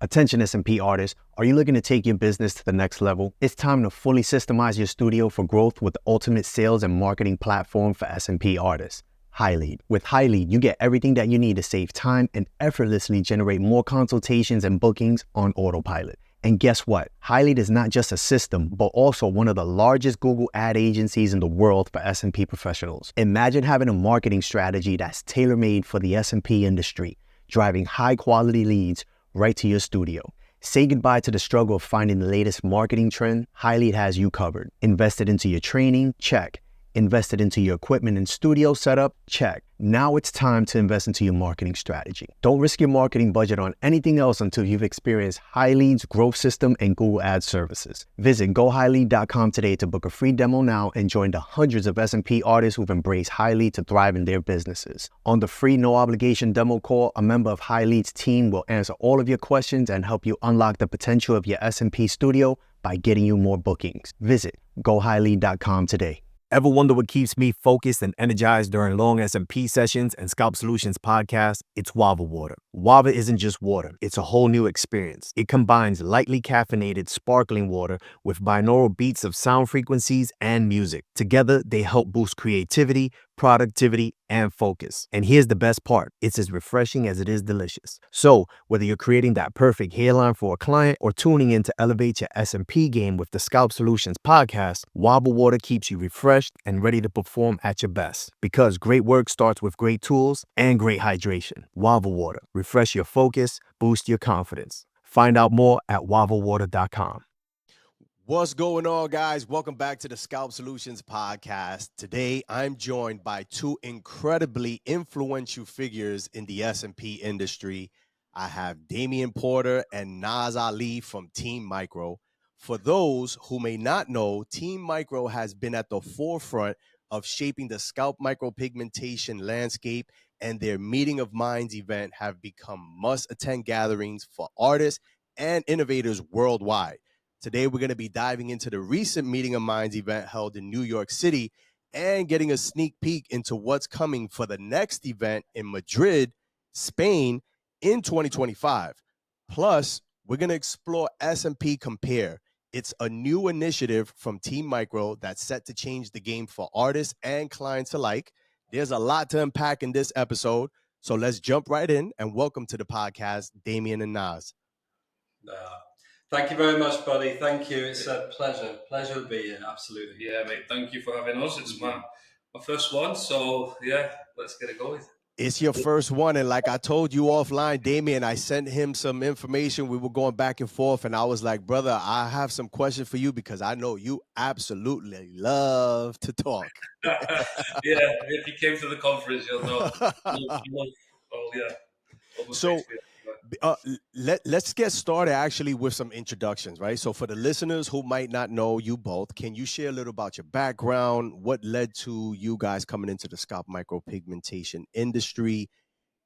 Attention SMP artists, are you looking to take your business to the next level? It's time to fully systemize your studio for growth with the ultimate sales and marketing platform for SMP artists, HighLead. With HighLead, you get everything that you need to save time and effortlessly generate more consultations and bookings on autopilot. And guess what? HighLead is not just a system, but also one of the largest Google ad agencies in the world for SMP professionals. Imagine having a marketing strategy that's tailor-made for the SMP industry, driving high-quality leads right to your studio. Say goodbye to the struggle of finding the latest marketing trend. HighLead has you covered. Invested into your training? Check. Invested into your equipment and studio setup? Check. Now it's time to invest into your marketing strategy. Don't risk your marketing budget on anything else until you've experienced HighLead's growth system and Google Ads services. Visit GoHighLead.com today to book a free demo now and join the hundreds of SMP artists who've embraced HighLead to thrive in their businesses. On the free no-obligation demo call, a member of HighLead's team will answer all of your questions and help you unlock the potential of your SMP studio by getting you more bookings. Visit GoHighLead.com today. Ever wonder what keeps me focused and energized during long SMP sessions and Scalp Solutions Podcast? It's Wava Water. Wava isn't just water. It's a whole new experience. It combines lightly caffeinated, sparkling water with binaural beats of sound frequencies and music. Together, they help boost creativity, productivity, and focus. And here's the best part. It's as refreshing as it is delicious. So, whether you're creating that perfect hairline for a client or tuning in to elevate your SMP game with the Scalp Solutions Podcast, Wava Water keeps you refreshed and ready to perform at your best. Because great work starts with great tools and great hydration. Wava Water. Refresh your focus, boost your confidence. Find out more at wavawater.com. What's going on, guys? Welcome back to the Scalp Solutions Podcast. Today, I'm joined by two incredibly influential figures in the SMP industry. I have Damien Porter and Naz Ali from Team Micro. For those who may not know, Team Micro has been at the forefront of shaping the scalp micropigmentation landscape, and their Meeting of Minds event have become must-attend gatherings for artists and innovators worldwide. Today, we're going to be diving into the recent Meeting of Minds event held in New York City and getting a sneak peek into what's coming for the next event in Madrid, Spain in 2025. Plus, we're going to explore SMP Compare. It's a new initiative from Team Micro that's set to change the game for artists and clients alike. There's a lot to unpack in this episode, so let's jump right in and welcome to the podcast, Damien and Naz. Thank you very much, buddy. Thank you. It's a pleasure. Pleasure to be here. Absolutely. Yeah, mate. Thank you for having us. It's my first one. So, yeah, let's get it going. It's your first one. And like I told you offline, Damien, I sent him some information. We were going back and forth. And I was like, brother, I have some questions for you because I know you absolutely love to talk. Yeah, if you came to the conference, you'll know. So let's get started actually with some introductions, right? So for the listeners who might not know you both, can you share a little about your background? What led to you guys coming into the scalp micropigmentation industry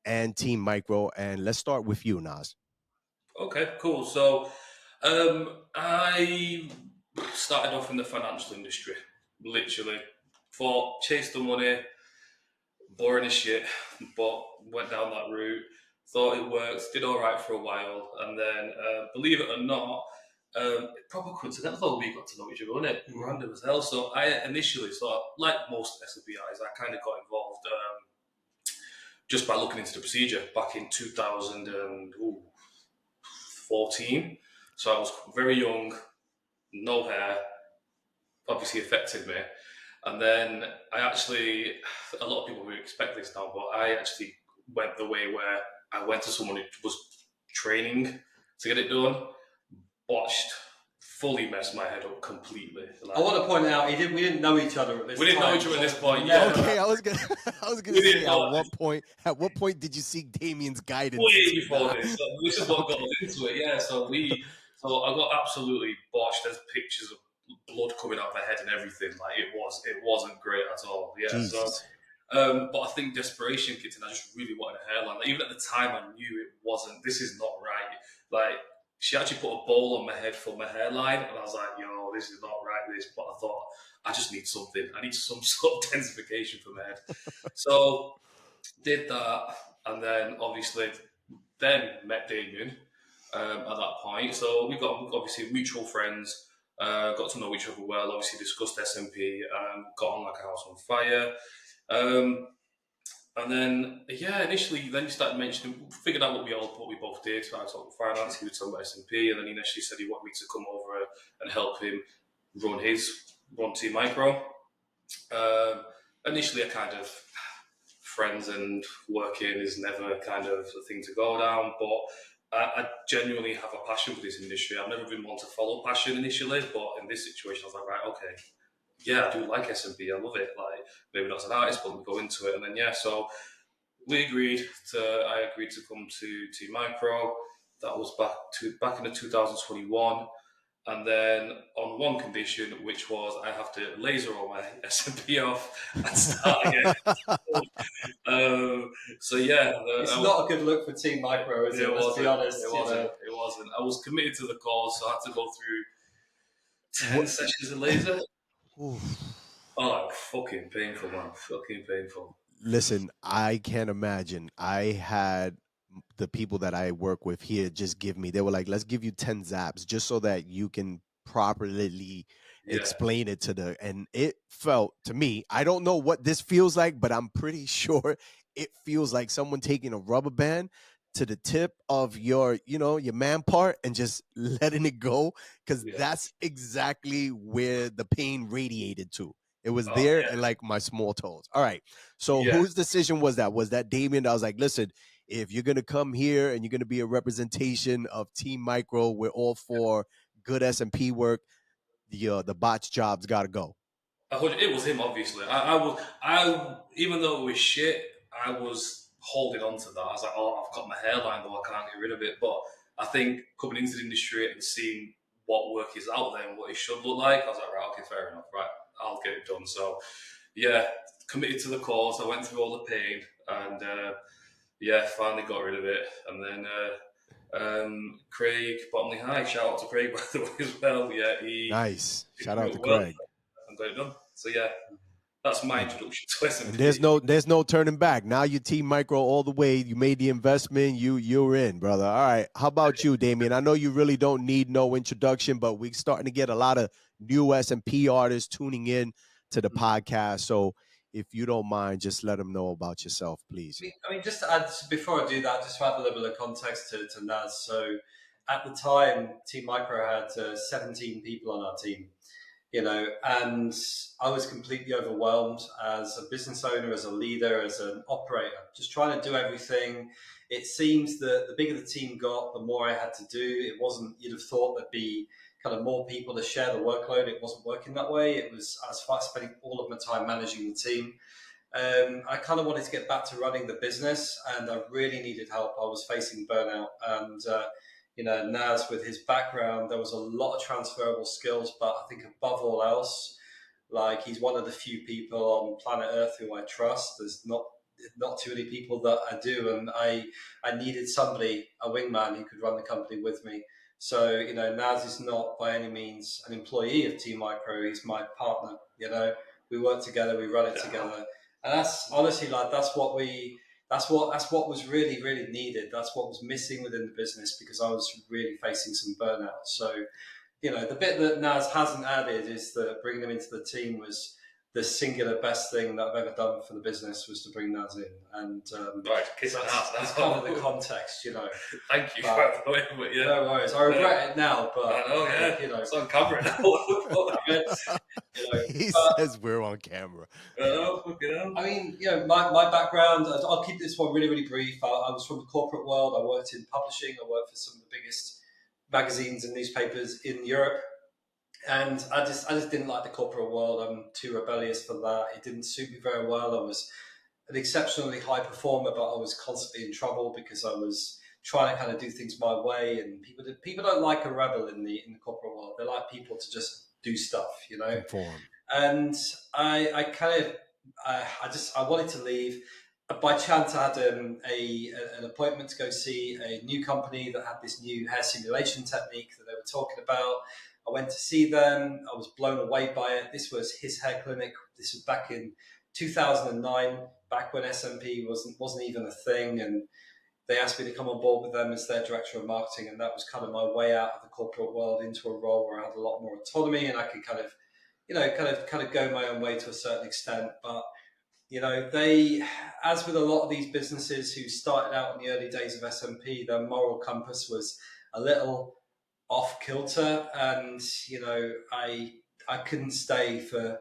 and Team Micro? And let's start with you, Naz. Okay, cool. So I started off in the financial industry, literally. Thought, chased the money, boring as shit, but went down that route. Thought it worked, did all right for a while, and then, believe it or not, proper coincidental, we got to know each other, wasn't it? Random as hell. So I initially thought, like most SBIs, I kind of got involved just by looking into the procedure back in 2014. So I was very young, no hair, obviously affected me. And then a lot of people would expect this now, but I actually went the way where I went to someone who was training to get it done, botched, fully messed my head up completely. I want to point out, we didn't know each other at this point. We didn't know each other at this point. Yeah. Okay, I was gonna say, at what point did you seek Damien's guidance? Way before this. So this is what got us into it. Yeah. So I got absolutely botched. There's pictures of blood coming out of my head and everything. Like it wasn't great at all. Yeah. Jesus. So. But I think desperation kicked in. I just really wanted a hairline. Like, even at the time, I knew this is not right. Like, she actually put a bowl on my head for my hairline, and I was like, yo, this is not right, But I thought, I just need something. I need some sort of densification for my head. So, did that, and then, obviously, met Damien. at that point. So we got obviously mutual friends, got to know each other well, obviously discussed SMP, got on like a house on fire. And then, initially, then he started mentioning, figured out what we both did. I talked about finance, he was talking about SMP, and then he initially said he wanted me to come over and help him run Team Micro. Initially, I kind of, friends and working is never kind of the thing to go down, but I genuinely have a passion for this industry. I've never been one to follow passion initially, but in this situation, I was like, right, okay, yeah, I do like SMP. I love it. Like, maybe not as an artist, but we go into it. And then, so I agreed to come to Micro. That was back in the 2021. And then on one condition, which was I have to laser all my SMP off and start again. It's not a good look for Team Micro, is it? Let's be honest. It wasn't. I was committed to the cause, so I had to go through 10 sessions of laser. Oh, fucking painful, man. Fucking painful. Listen, I can't imagine. I had the people that I work with here just give me, they were like, let's give you 10 zaps just so that you can properly explain it and it felt to me, I don't know what this feels like, but I'm pretty sure it feels like someone taking a rubber band to the tip of your man part and just letting it go, because that's exactly where the pain radiated to. It was there in like my small toes. All right. So whose decision was that? Was that Damien? I was like, listen, if you're going to come here and you're going to be a representation of Team Micro, we're all for good SMP work. The botch job's got to go. It was him, obviously. I even though it was shit, I was holding on to that. I was like, oh, I've got my hairline, though I can't get rid of it. But I think coming into the industry and seeing what work is out there and what it should look like, I was like, right, okay, fair enough, right, I'll get it done. So, committed to the cause. I went through all the pain and, finally got rid of it. And then Craig Bottomley High, shout out to Craig, by the way, as well. Nice. Shout out to Craig. And got it done. So, that's my introduction to SMP. There's no turning back. Now you Team Micro all the way. You made the investment. You're in, brother. All right. How about you, Damien? I know you really don't need no introduction, but we're starting to get a lot of new SMP artists tuning in to the podcast. So if you don't mind, just let them know about yourself, please. I mean, just to add, before I do that, just to add a little bit of context to Naz. So at the time, Team Micro had 17 people on our team. And I was completely overwhelmed as a business owner, as a leader, as an operator, just trying to do everything. It seems that the bigger the team got, the more I had to do. It wasn't, you'd have thought there'd be kind of more people to share the workload. It wasn't working that way. I was spending all of my time managing the team. I kind of wanted to get back to running the business, and I really needed help. I was facing burnout, and Naz, with his background, there was a lot of transferable skills, but I think above all else, like, he's one of the few people on planet Earth who I trust. There's not too many people that I do, and I needed somebody, a wingman, who could run the company with me. So, Naz is not by any means an employee of Team Micro. He's my partner. We work together, we run it together, and that's honestly, like, that's what was really, really needed. That's what was missing within the business, because I was really facing some burnout. So, the bit that Naz hasn't added is that bringing them into the team was the singular best thing that I've ever done for the business, was to bring Naz in. And that's kind of the context, Thank you. But, by the way, no worries. I regret it now, but I know, it's on camera now. He says we're on camera. I mean, my background, I'll keep this one really, really brief. I was from the corporate world. I worked in publishing. I worked for some of the biggest magazines and newspapers in Europe. And I just didn't like the corporate world. I'm too rebellious for that. It didn't suit me very well. I was an exceptionally high performer, but I was constantly in trouble because I was trying to kind of do things my way. And people don't like a rebel in the corporate world. They like people to just do stuff, Conform. And I wanted to leave. By chance, I had an appointment to go see a new company that had this new hair simulation technique that they were talking about. I went to see them. I was blown away by it. This was his hair clinic. This was back in 2009, back when SMP wasn't even a thing. And they asked me to come on board with them as their director of marketing, and that was kind of my way out of the corporate world into a role where I had a lot more autonomy and I could kind of, kind of go my own way to a certain extent. But they, as with a lot of these businesses who started out in the early days of SMP, their moral compass was a little off kilter, and I couldn't stay for.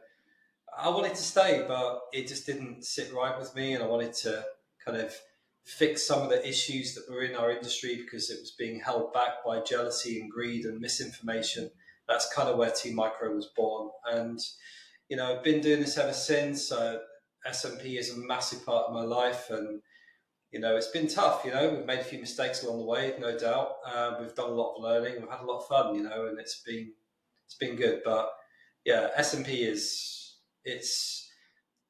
I wanted to stay, but it just didn't sit right with me, and I wanted to kind of fix some of the issues that were in our industry because it was being held back by jealousy and greed and misinformation. That's kind of where Team Micro was born, and I've been doing this ever since. SMP is a massive part of my life, and it's been tough. We've made a few mistakes along the way, no doubt. We've done a lot of learning. We've had a lot of fun, and it's been good. But yeah, SMP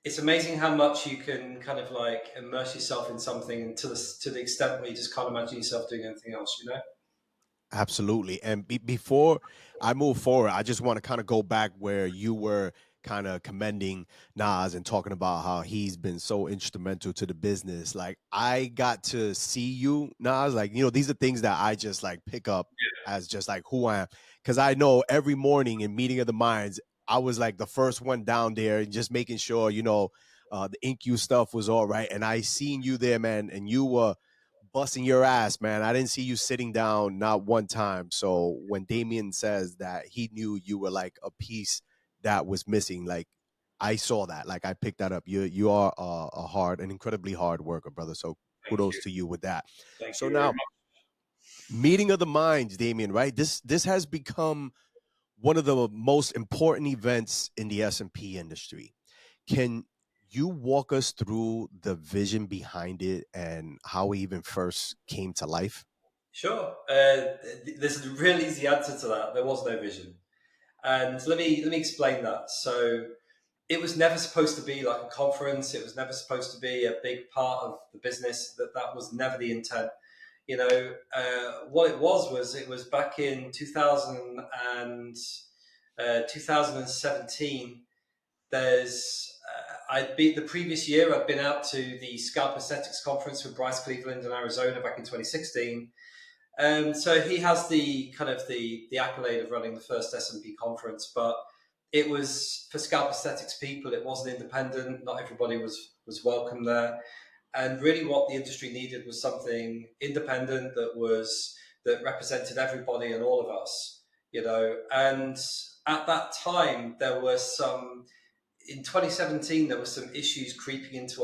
it's amazing how much you can kind of like immerse yourself in something, and to the extent where you just can't imagine yourself doing anything else. Absolutely. And before I move forward, I just want to kind of go back where you were kind of commending Naz and talking about how he's been so instrumental to the business. Like, I got to see you, Naz. Like, these are things that I just like pick up as just like who I am. Because I know every morning in Meeting of the Minds, I was like the first one down there and just making sure, the InQ stuff was all right. And I seen you there, man, and you were busting your ass, man. I didn't see you sitting down not one time. So when Damien says that he knew you were like a piece that was missing, like, I saw that. Like, I picked that up. You are an incredibly hard worker, brother. So kudos to you with that. Thank so you now, very much. Meeting of the Minds, Damien, right? This has become one of the most important events in the SMP industry. Can you walk us through the vision behind it and how it even first came to life? Sure. There's a real easy answer to that. There was no vision, and let me explain that. So it was never supposed to be like a conference. It was never supposed to be a big part of the business. That was never the intent. What it was back in 2017. The previous year I'd been out to the Scalp Aesthetics conference with Bryce Cleveland in Arizona back in 2016. So he has the kind of the accolade of running the first SMP conference, but it was for scalp aesthetics people. It wasn't independent. Not everybody was welcome there. And really what the industry needed was something independent that represented everybody and all of us, And at that time, in 2017, there were some issues creeping into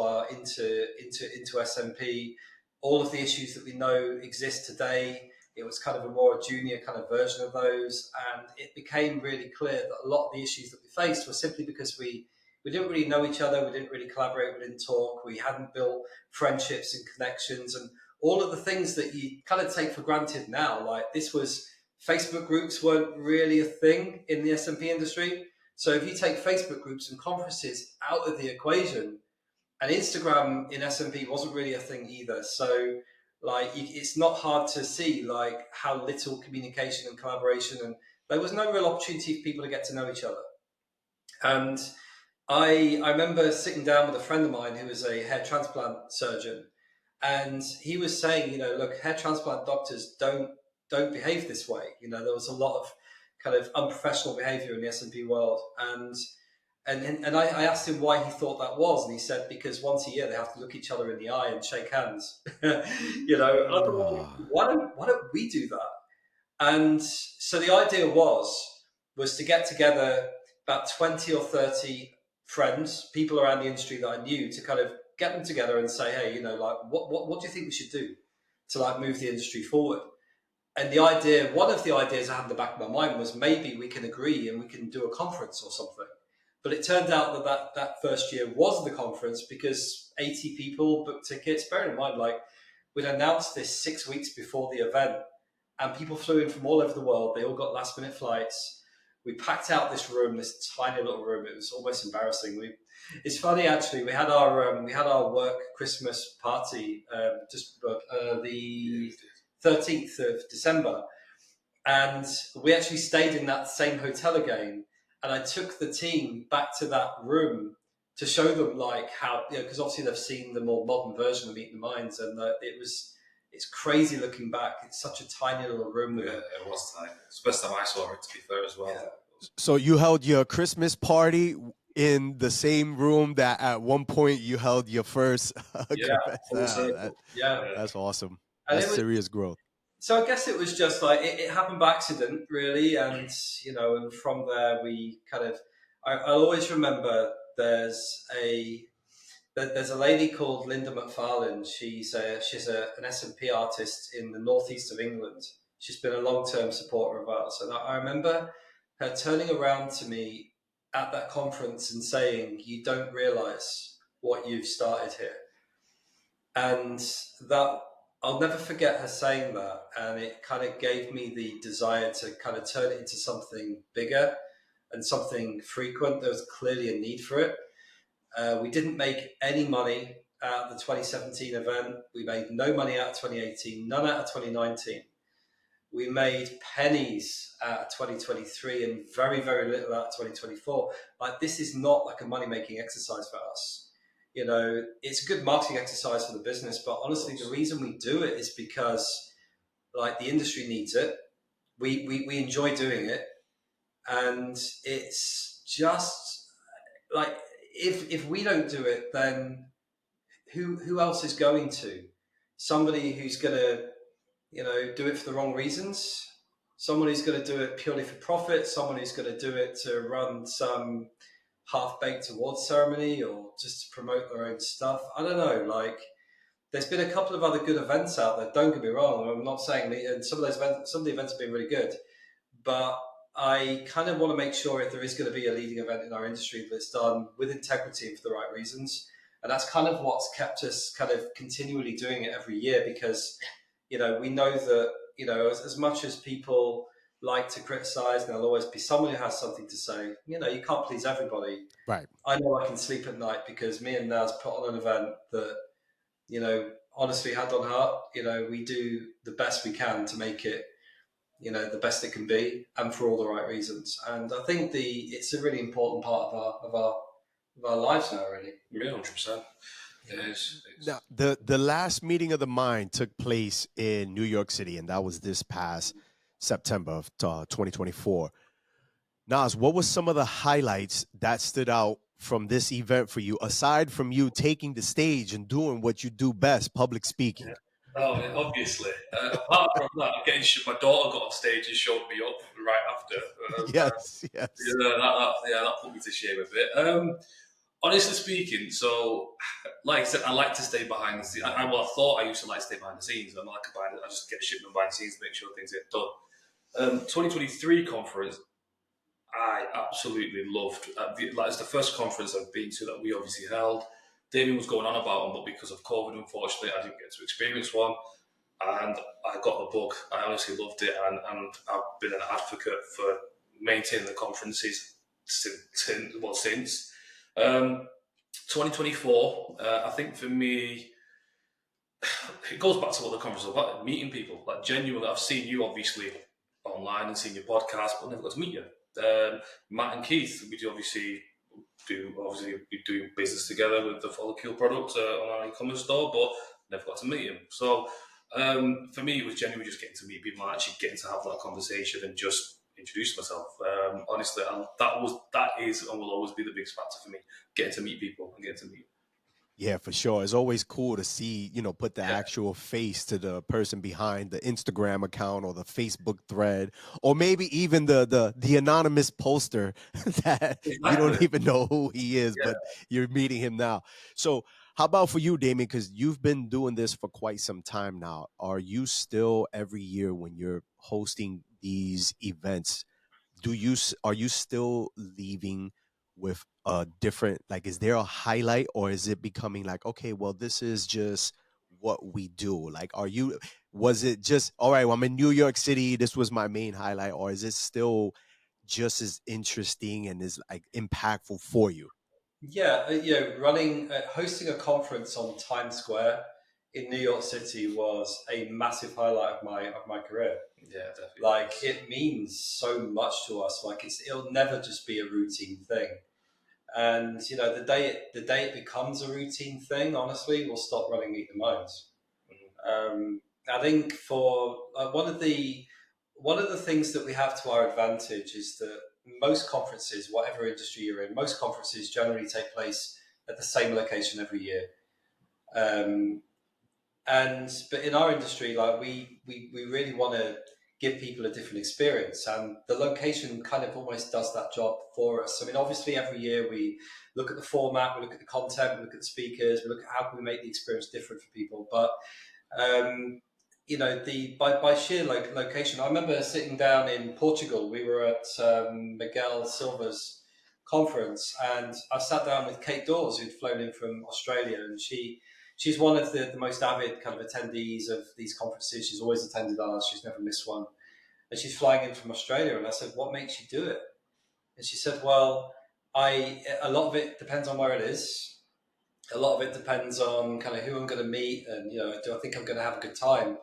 SMP. All of the issues that we know exist today, it was kind of a more junior kind of version of those. And it became really clear that a lot of the issues that we faced were simply because we didn't really know each other. We didn't really collaborate. We didn't talk. We hadn't built friendships and connections and all of the things that you kind of take for granted now. Like Facebook groups weren't really a thing in the SMP industry. So if you take Facebook groups and conferences out of the equation, and Instagram in SMP wasn't really a thing either. So it's not hard to see like how little communication and collaboration, and there was no real opportunity for people to get to know each other. And I remember sitting down with a friend of mine who was a hair transplant surgeon, and he was saying, look, hair transplant doctors don't behave this way. There was a lot of kind of unprofessional behavior in the SMP world, and I asked him why he thought that was, and he said because once a year they have to look each other in the eye and shake hands. And I thought, why don't we do that? And so the idea was to get together about 20 or 30 friends, people around the industry that I knew, to kind of get them together and say, hey, what do you think we should do to like move the industry forward? And one of the ideas I had in the back of my mind was maybe we can agree and we can do a conference or something. But it turned out that first year was the conference because 80 people booked tickets. Bearing in mind, like, we'd announced this 6 weeks before the event, and people flew in from all over the world. They all got last minute flights. We packed out this room, this tiny little room. It was almost embarrassing. It's funny actually. We had our work Christmas party the 13th of December, and we actually stayed in that same hotel again. And I took the team back to that room to show them like how, because obviously they've seen the more modern version of Meet the Minds, and it it's crazy looking back. It's such a tiny little room. Yeah, it was tiny. It's the first time I saw it, to be fair, as well. Yeah. So you held your Christmas party in the same room that at one point you held your first That's awesome. And That's serious growth. So I guess it was just like it happened by accident, really, and and from there we kind of. I always remember there's a lady called Linda McFarlane. She's an SMP artist in the northeast of England. She's been a long-term supporter of ours, and I remember her turning around to me at that conference and saying, "You don't realise what you've started here," and that. I'll never forget her saying that, and it kind of gave me the desire to kind of turn it into something bigger and something frequent. There was clearly a need for it. We didn't make any money out of the 2017 event. We made no money out of 2018, none out of 2019. We made pennies out of 2023 and very, very little out of 2024. Like, this is not like a money-making exercise for us. It's a good marketing exercise for the business, but honestly, the reason we do it is because, like, the industry needs it. We enjoy doing it, and it's just like if we don't do it, then who else is going to? Somebody who's going to do it for the wrong reasons. Someone who's going to do it purely for profit. Someone who's going to do it to run some half-baked awards ceremony or just to promote their own stuff. I don't know. Like, there's been a couple of other good events out there. Don't get me wrong. I'm not saying and some of the events have been really good, but I kind of want to make sure if there is going to be a leading event in our industry that's done with integrity and for the right reasons. And that's kind of what's kept us kind of continually doing it every year, because we know that as much as people like to criticize, and there'll always be someone who has something to say. You can't please everybody. Right. I know I can sleep at night because me and Naz put on an event that, honestly, hand on heart, we do the best we can to make it, the best it can be, and for all the right reasons. And I think it's a really important part of our lives now, really. Yeah, 100%. It is. Now, the last meeting of the mind took place in New York City, and that was this past September of 2024. Naz, what was some of the highlights that stood out from this event for you, aside from you taking the stage and doing what you do best, public speaking? Yeah. Oh, obviously. Apart from that, my daughter got on stage and showed me up right after. Yes. Yeah, that put me to shame a bit. Honestly speaking, so like I said, I like to stay behind the scenes. I thought I used to like to stay behind the scenes. I just get shit behind the scenes to make sure things get done. 2023 conference, I absolutely loved. It's the first conference I've been to that we obviously held. Damien was going on about them, but because of COVID, unfortunately, I didn't get to experience one. And I got the bug. I honestly loved it, and I've been an advocate for maintaining the conferences since. 2024, I think for me, it goes back to what the conference was about, meeting people. Like, genuinely, I've seen you obviously online and seen your podcast, but never got to meet you. Matt and Keith, we be doing business together with the Follicule product on our e-commerce store, but never got to meet him. So for me, it was genuinely just getting to meet people, actually getting to have that conversation and just introduce myself. Honestly, that is and will always be the biggest factor for me, getting to meet people and getting to meet. Yeah, for sure. It's always cool to see, put the actual face to the person behind the Instagram account or the Facebook thread, or maybe even the anonymous poster that you don't even know who he is, but you're meeting him now. So how about for you, Damien? Because you've been doing this for quite some time now. Are you still every year when you're hosting these events, are you still leaving with a different, like, is there a highlight, or is it becoming like, okay, well, this is just what we do? Like, was it just, all right, well, I'm in New York City, this was my main highlight, or is it still just as interesting and is like impactful for you? Yeah, hosting a conference on Times Square in New York City was a massive highlight of my career. Yeah, definitely. Like, it means so much to us. Like, it'll never just be a routine thing. And the day it becomes a routine thing, honestly, we'll stop running Meet the Minds. I think for one of the things that we have to our advantage is that most conferences, whatever industry you're in, most conferences generally take place at the same location every year. But in our industry, like we really want to give people a different experience, and the location kind of almost does that job for us. I mean, obviously every year we look at the format, we look at the content, we look at the speakers, we look at how can we make the experience different for people. But by sheer location, I remember sitting down in Portugal. We were at Miguel Silva's conference, and I sat down with Kate Dawes, who'd flown in from Australia, and she's one of the most avid kind of attendees of these conferences. She's always attended ours. She's never missed one. And she's flying in from Australia. And I said, what makes you do it? And she said, well, a lot of it depends on where it is. A lot of it depends on kind of who I'm going to meet. And, do I think I'm going to have a good time?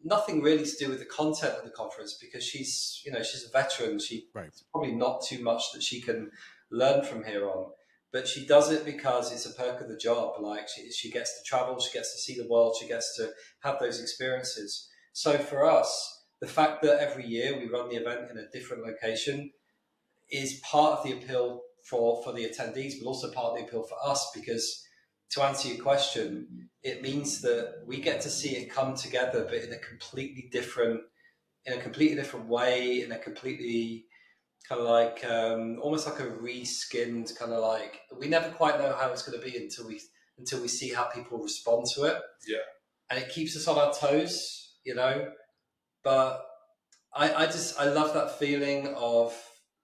Nothing really to do with the content of the conference, because she's a veteran. It's probably not too much that she can learn from here on. But she does it because it's a perk of the job. Like she gets to travel, she gets to see the world, she gets to have those experiences. So for us, the fact that every year we run the event in a different location is part of the appeal for the attendees, but also part of the appeal for us, because to answer your question, it means that we get to see it come together, but in a completely different way, in a completely kind of like almost like a reskinned kind of like, we never quite know how it's going to be until we see how people respond to it. Yeah. And it keeps us on our toes, but I love that feeling of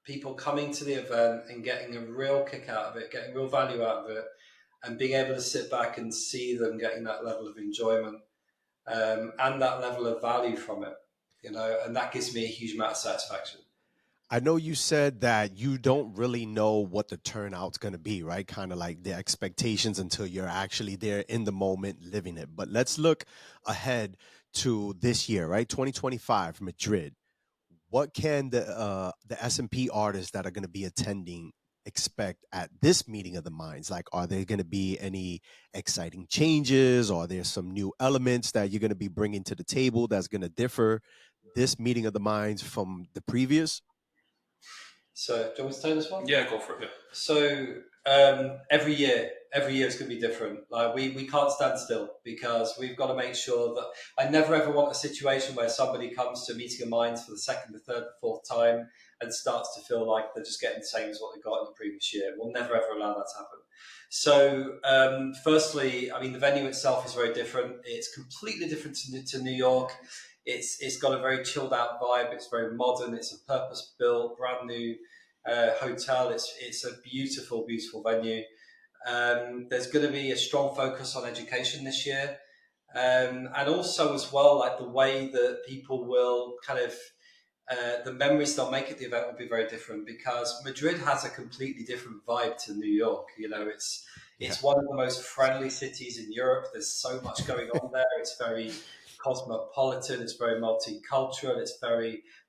people coming to the event and getting a real kick out of it, getting real value out of it, and being able to sit back and see them getting that level of enjoyment and that level of value from it, and that gives me a huge amount of satisfaction. I know you said that you don't really know what the turnout's going to be, right? Kind of like the expectations until you're actually there in the moment living it. But let's look ahead to this year, right? 2025, Madrid. What can the SMP artists that are going to be attending expect at this meeting of the minds? Like, are there going to be any exciting changes? Or are there some new elements that you're going to be bringing to the table that's going to differ this meeting of the minds from the previous? So, do you want me to take this one? Yeah, go for it. Yeah. So, every year it's going to be different. Like we can't stand still, because we've got to make sure that I never ever want a situation where somebody comes to a meeting of minds for the second, the third, the fourth time and starts to feel like they're just getting the same as what they got in the previous year. We'll never ever allow that to happen. So, firstly, I mean, the venue itself is very different. It's completely different to New York. It's got a very chilled out vibe. It's very modern. It's a purpose built, brand new hotel. It's a beautiful, beautiful venue. There's going to be a strong focus on education this year, and also as well, like the way that people will kind of the memories they'll make at the event will be very different, because Madrid has a completely different vibe to New York. It's one of the most friendly cities in Europe. There's so much going on there. It's very cosmopolitan. It's very multicultural.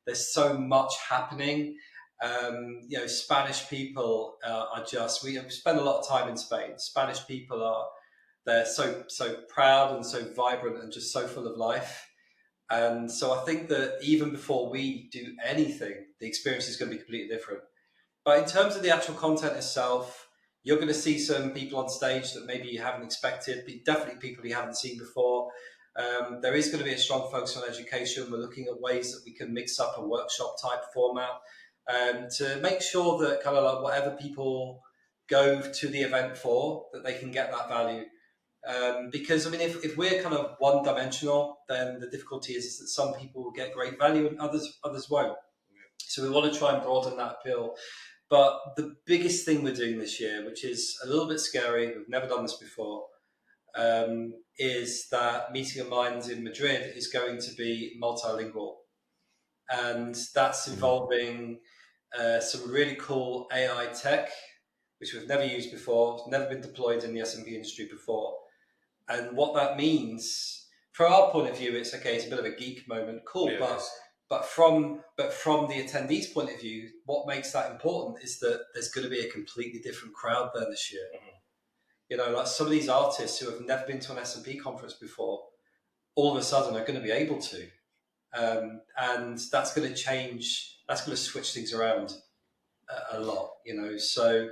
There's so much happening. Spanish people we spend a lot of time in Spain. Spanish people they're so proud and so vibrant and just so full of life. And so I think that even before we do anything, the experience is going to be completely different. But in terms of the actual content itself, you're going to see some people on stage that maybe you haven't expected, but definitely people you haven't seen before. There is going to be a strong focus on education. We're looking at ways that we can mix up a workshop type format to make sure that kind of like whatever people go to the event for, that they can get that value. Because I mean, if we're kind of one dimensional, then the difficulty is that some people will get great value and others won't. So we want to try and broaden that appeal. But the biggest thing we're doing this year, which is a little bit scary, we've never done this before, is that meeting of minds in Madrid is going to be multilingual. And that's involving some really cool AI tech, which we've never used before, never been deployed in the SMP industry before. And what that means, from our point of view, it's a bit of a geek moment, cool. Yeah, but from the attendees' point of view, what makes that important is that there's going to be a completely different crowd there this year. Mm-hmm. Like some of these artists who have never been to an SMP conference before, all of a sudden are going to be able to. And that's going to change, that's going to switch things around a lot, So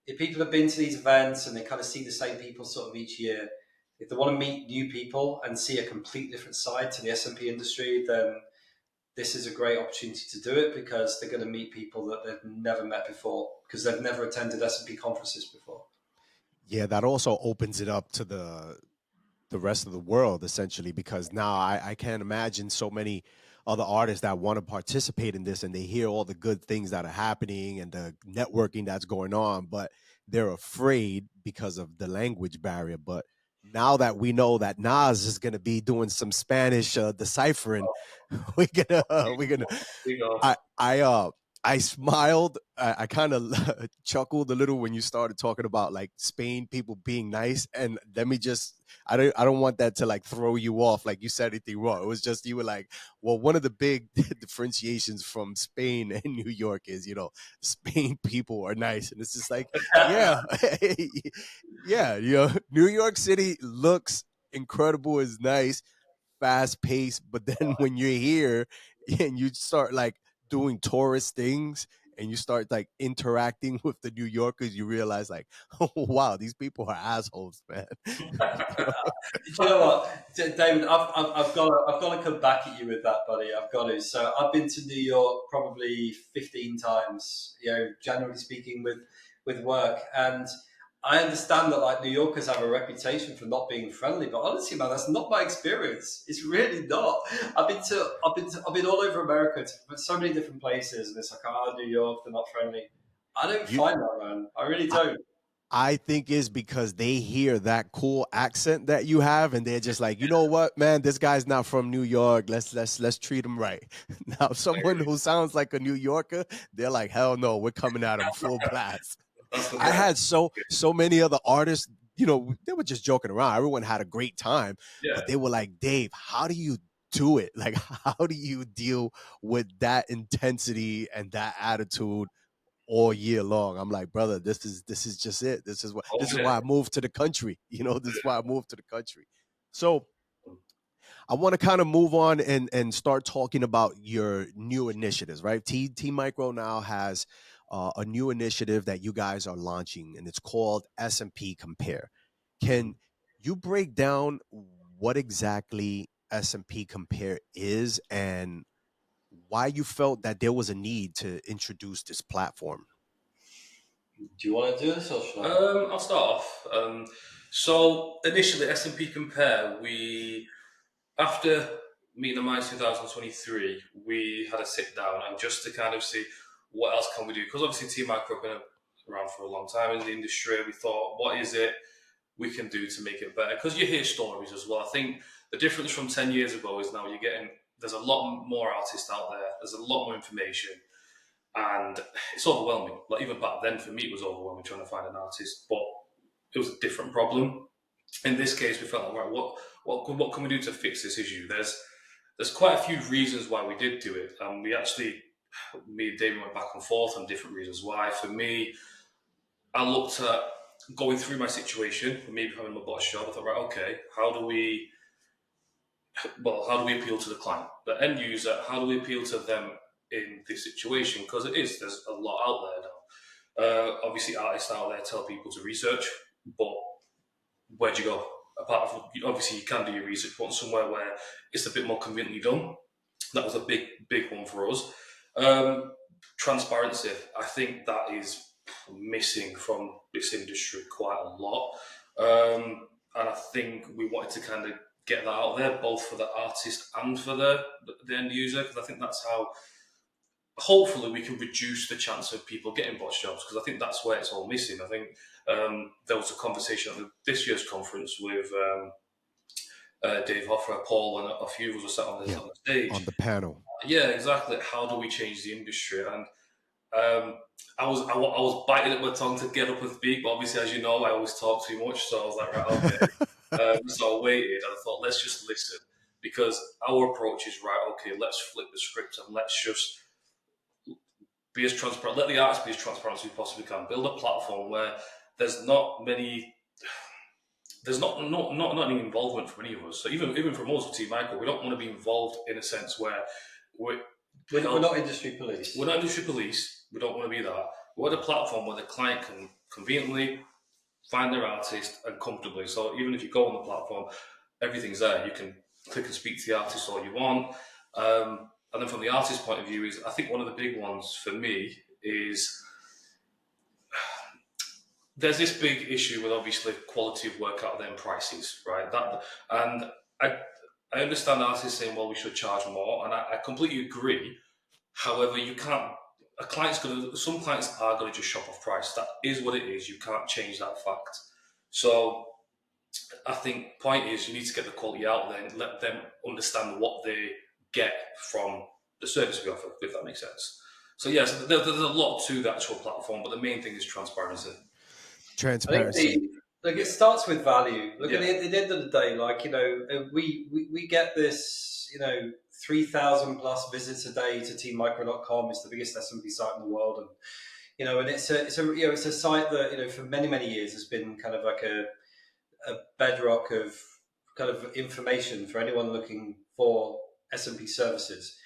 if people have been to these events and they kind of see the same people sort of each year, if they want to meet new people and see a complete different side to the SMP industry, then this is a great opportunity to do it, because they're going to meet people that they've never met before, because they've never attended SMP conferences before. Yeah, that also opens it up to the rest of the world, essentially, because now I can't imagine so many other artists that want to participate in this, and they hear all the good things that are happening and the networking that's going on, but they're afraid because of the language barrier. But now that we know that Naz is going to be doing some Spanish deciphering, we're gonna You know, I I smiled. I kind of chuckled a little when you started talking about like Spain people being nice. And let me just, I don't want that to like throw you off like you said anything wrong. It was just, you were like, well, one of the big differentiations from Spain and New York is, Spain people are nice. And it's just like, yeah, yeah, New York City looks incredible, is nice, fast paced, but then when you're here and you start like doing tourist things and you start like interacting with the New Yorkers, you realize like, oh wow, these people are assholes, man. You know? You know what, David? I've got to come back at you with that, buddy. I've got to. So I've been to New York probably 15 times. Generally speaking, with work, and I understand that like New Yorkers have a reputation for not being friendly, but honestly, man, that's not my experience. It's really not. I've been all over America to so many different places, and it's like, New York, they're not friendly. I don't You, find that, man. I really don't. I think is because they hear that cool accent that you have, and they're just like, you know what, man, this guy's not from New York. Let's treat him right. Now, someone who sounds like a New Yorker, they're like, hell no, we're coming at him full blast. that's the I best. had so many other artists, they were just joking around. Everyone had a great time, Yeah. but they were like, Dave, how do you do it? Like, how do you deal with that intensity and that attitude all year long? I'm like, brother, this is just it. This is why I moved to the country. This is why I moved to the country. So I want to kind of move on and start talking about your new initiatives, right? T Micro now has a new initiative that you guys are launching, and it's called SMP Compare. Can you break down what exactly SMP Compare is and why you felt that there was a need to introduce this platform? Do you want to do this, or should I? I'll start off. So initially, SMP Compare, after meeting the Minds 2023, we had a sit down and just to kind of see what else can we do, because obviously Team Micro have been around for a long time in the industry. We thought, what is it we can do to make it better? Because you hear stories as well. I think the difference from 10 years ago is now there's a lot more artists out there. There's a lot more information. And it's overwhelming. Like even back then, for me, it was overwhelming trying to find an artist, but it was a different problem. In this case, we felt like, right, what can we do to fix this issue? There's quite a few reasons why we did do it. Me and Damien went back and forth on different reasons why. For me, I looked at going through my situation, maybe having my botch job. I thought, right, okay, how do we appeal to the client, the end user? How do we appeal to them in this situation? Because there's a lot out there now. Obviously, artists out there tell people to research, but where'd you go? Apart from, obviously, you can do your research, but somewhere where it's a bit more conveniently done. That was a big one for us. Transparency, I think that is missing from this industry quite a lot. And I think we wanted to kind of get that out there, both for the artist and for the end user, because I think that's how hopefully we can reduce the chance of people getting botched jobs, because I think that's where it's all missing. I think there was a conversation at this year's conference with Dave Hoffer, Paul, and a few of us were sat on the stage. On the panel. Yeah, exactly. How do we change the industry? And I was biting at my tongue to get up and speak, but obviously, as you know, I always talk too much. So I was like, right, okay. So I waited and I thought, let's just listen, because our approach is right. Okay, let's flip the script and let's just be as transparent. Let the artists be as transparent as we possibly can. Build a platform where there's not many there's not any involvement from any of us. So even from us with Team Micro, we don't want to be involved in a sense where we're not industry police. We're not industry police. We don't want to be that. We're the platform where the client can conveniently find their artist and comfortably. So even if you go on the platform, everything's there. You can click and speak to the artist all you want. And then from the artist point of view, I think one of the big ones for me is there's this big issue with obviously quality of work out there and prices, right? And I understand artists saying, well, we should charge more, and I completely agree. However, you can't. Some clients are going to just shop off price. That is what it is. You can't change that fact. So I think point is you need to get the quality out there and let them understand what they get from the service we offer, if that makes sense. So yes, there's a lot to the actual platform, but the main thing is transparency. Transparency. Look, it starts with value. Look, at the end of the day, like, you know, we get this, you know, 3,000 plus visits a day to teammicro.com. It's the biggest SMP site in the world, and you know, and it's a site that, you know, for many years has been kind of like a bedrock of kind of information for anyone looking for SMP services.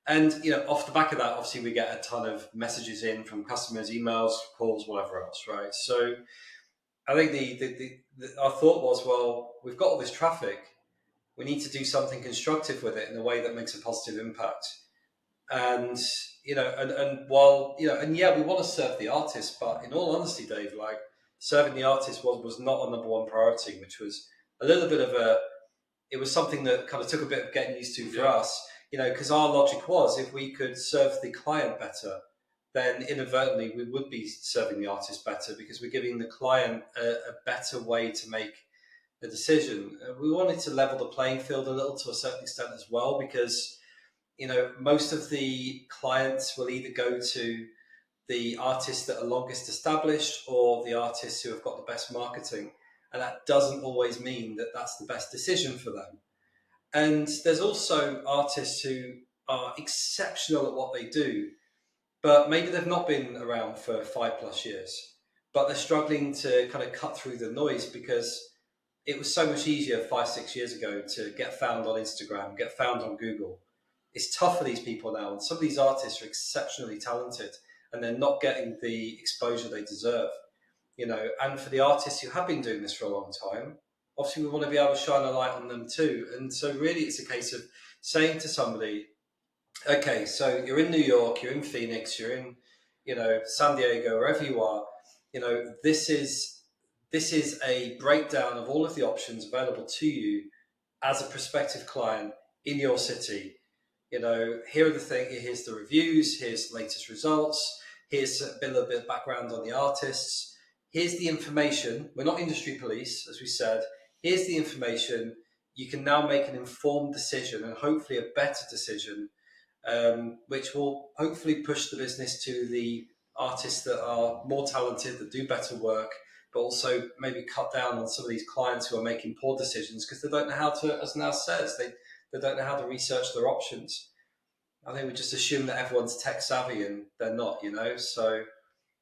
And you know, off the back of that, obviously we get a ton of messages in from customers, emails, calls, whatever else, right? So I think our thought was, well, we've got all this traffic. We need to do something constructive with it in a way that makes a positive impact. And, you know, and while, you know, and yeah, we want to serve the artist, but in all honesty, Dave, like, serving the artist was not a number one priority, which was a little bit of it was something that kind of took a bit of getting used to for us, you know, because our logic was, if we could serve the client better, then inadvertently we would be serving the artist better, because we're giving the client a better way to make the decision. We wanted to level the playing field a little to a certain extent as well, because, you know, most of the clients will either go to the artists that are longest established or the artists who have got the best marketing. And that doesn't always mean that that's the best decision for them. And there's also artists who are exceptional at what they do, but maybe they've not been around for 5+ years, but they're struggling to kind of cut through the noise, because it was so much easier 5-6 years ago to get found on Instagram, get found on Google. It's tough for these people now, and some of these artists are exceptionally talented and they're not getting the exposure they deserve, you know. And for the artists who have been doing this for a long time, obviously we want to be able to shine a light on them too. And so really it's a case of saying to somebody, okay, so you're in New York, you're in Phoenix, you're in, you know, San Diego, wherever you are, you know, this is a breakdown of all of the options available to you as a prospective client in your city. You know, here's the reviews, here's the latest results, here's a little bit of background on the artists, here's the information. We're not industry police, as we said. Here's the information. You can now make an informed decision, and hopefully a better decision, which will hopefully push the business to the artists that are more talented, that do better work, but also maybe cut down on some of these clients who are making poor decisions because they don't know how to, as Naz says, they don't know how to research their options. I think we just assume that everyone's tech savvy, and they're not, you know, so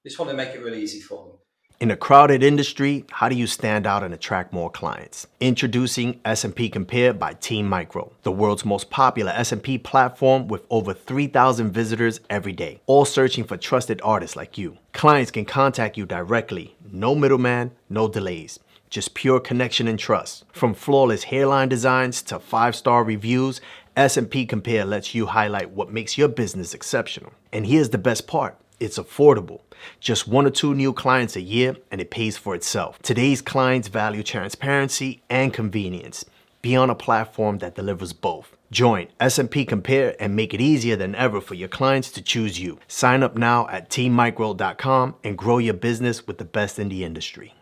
we just want to make it really easy for them. In a crowded industry, how do you stand out and attract more clients? Introducing SMP Compare by Team Micro, the world's most popular SMP platform with over 3,000 visitors every day, all searching for trusted artists like you. Clients can contact you directly, no middleman, no delays, just pure connection and trust. From flawless hairline designs to 5-star reviews, SMP Compare lets you highlight what makes your business exceptional. And here's the best part. It's affordable. Just 1 or 2 new clients a year, and it pays for itself. Today's clients value transparency and convenience. Be on a platform that delivers both. Join SMP Compare and make it easier than ever for your clients to choose you. Sign up now at teammicro.com and grow your business with the best in the industry.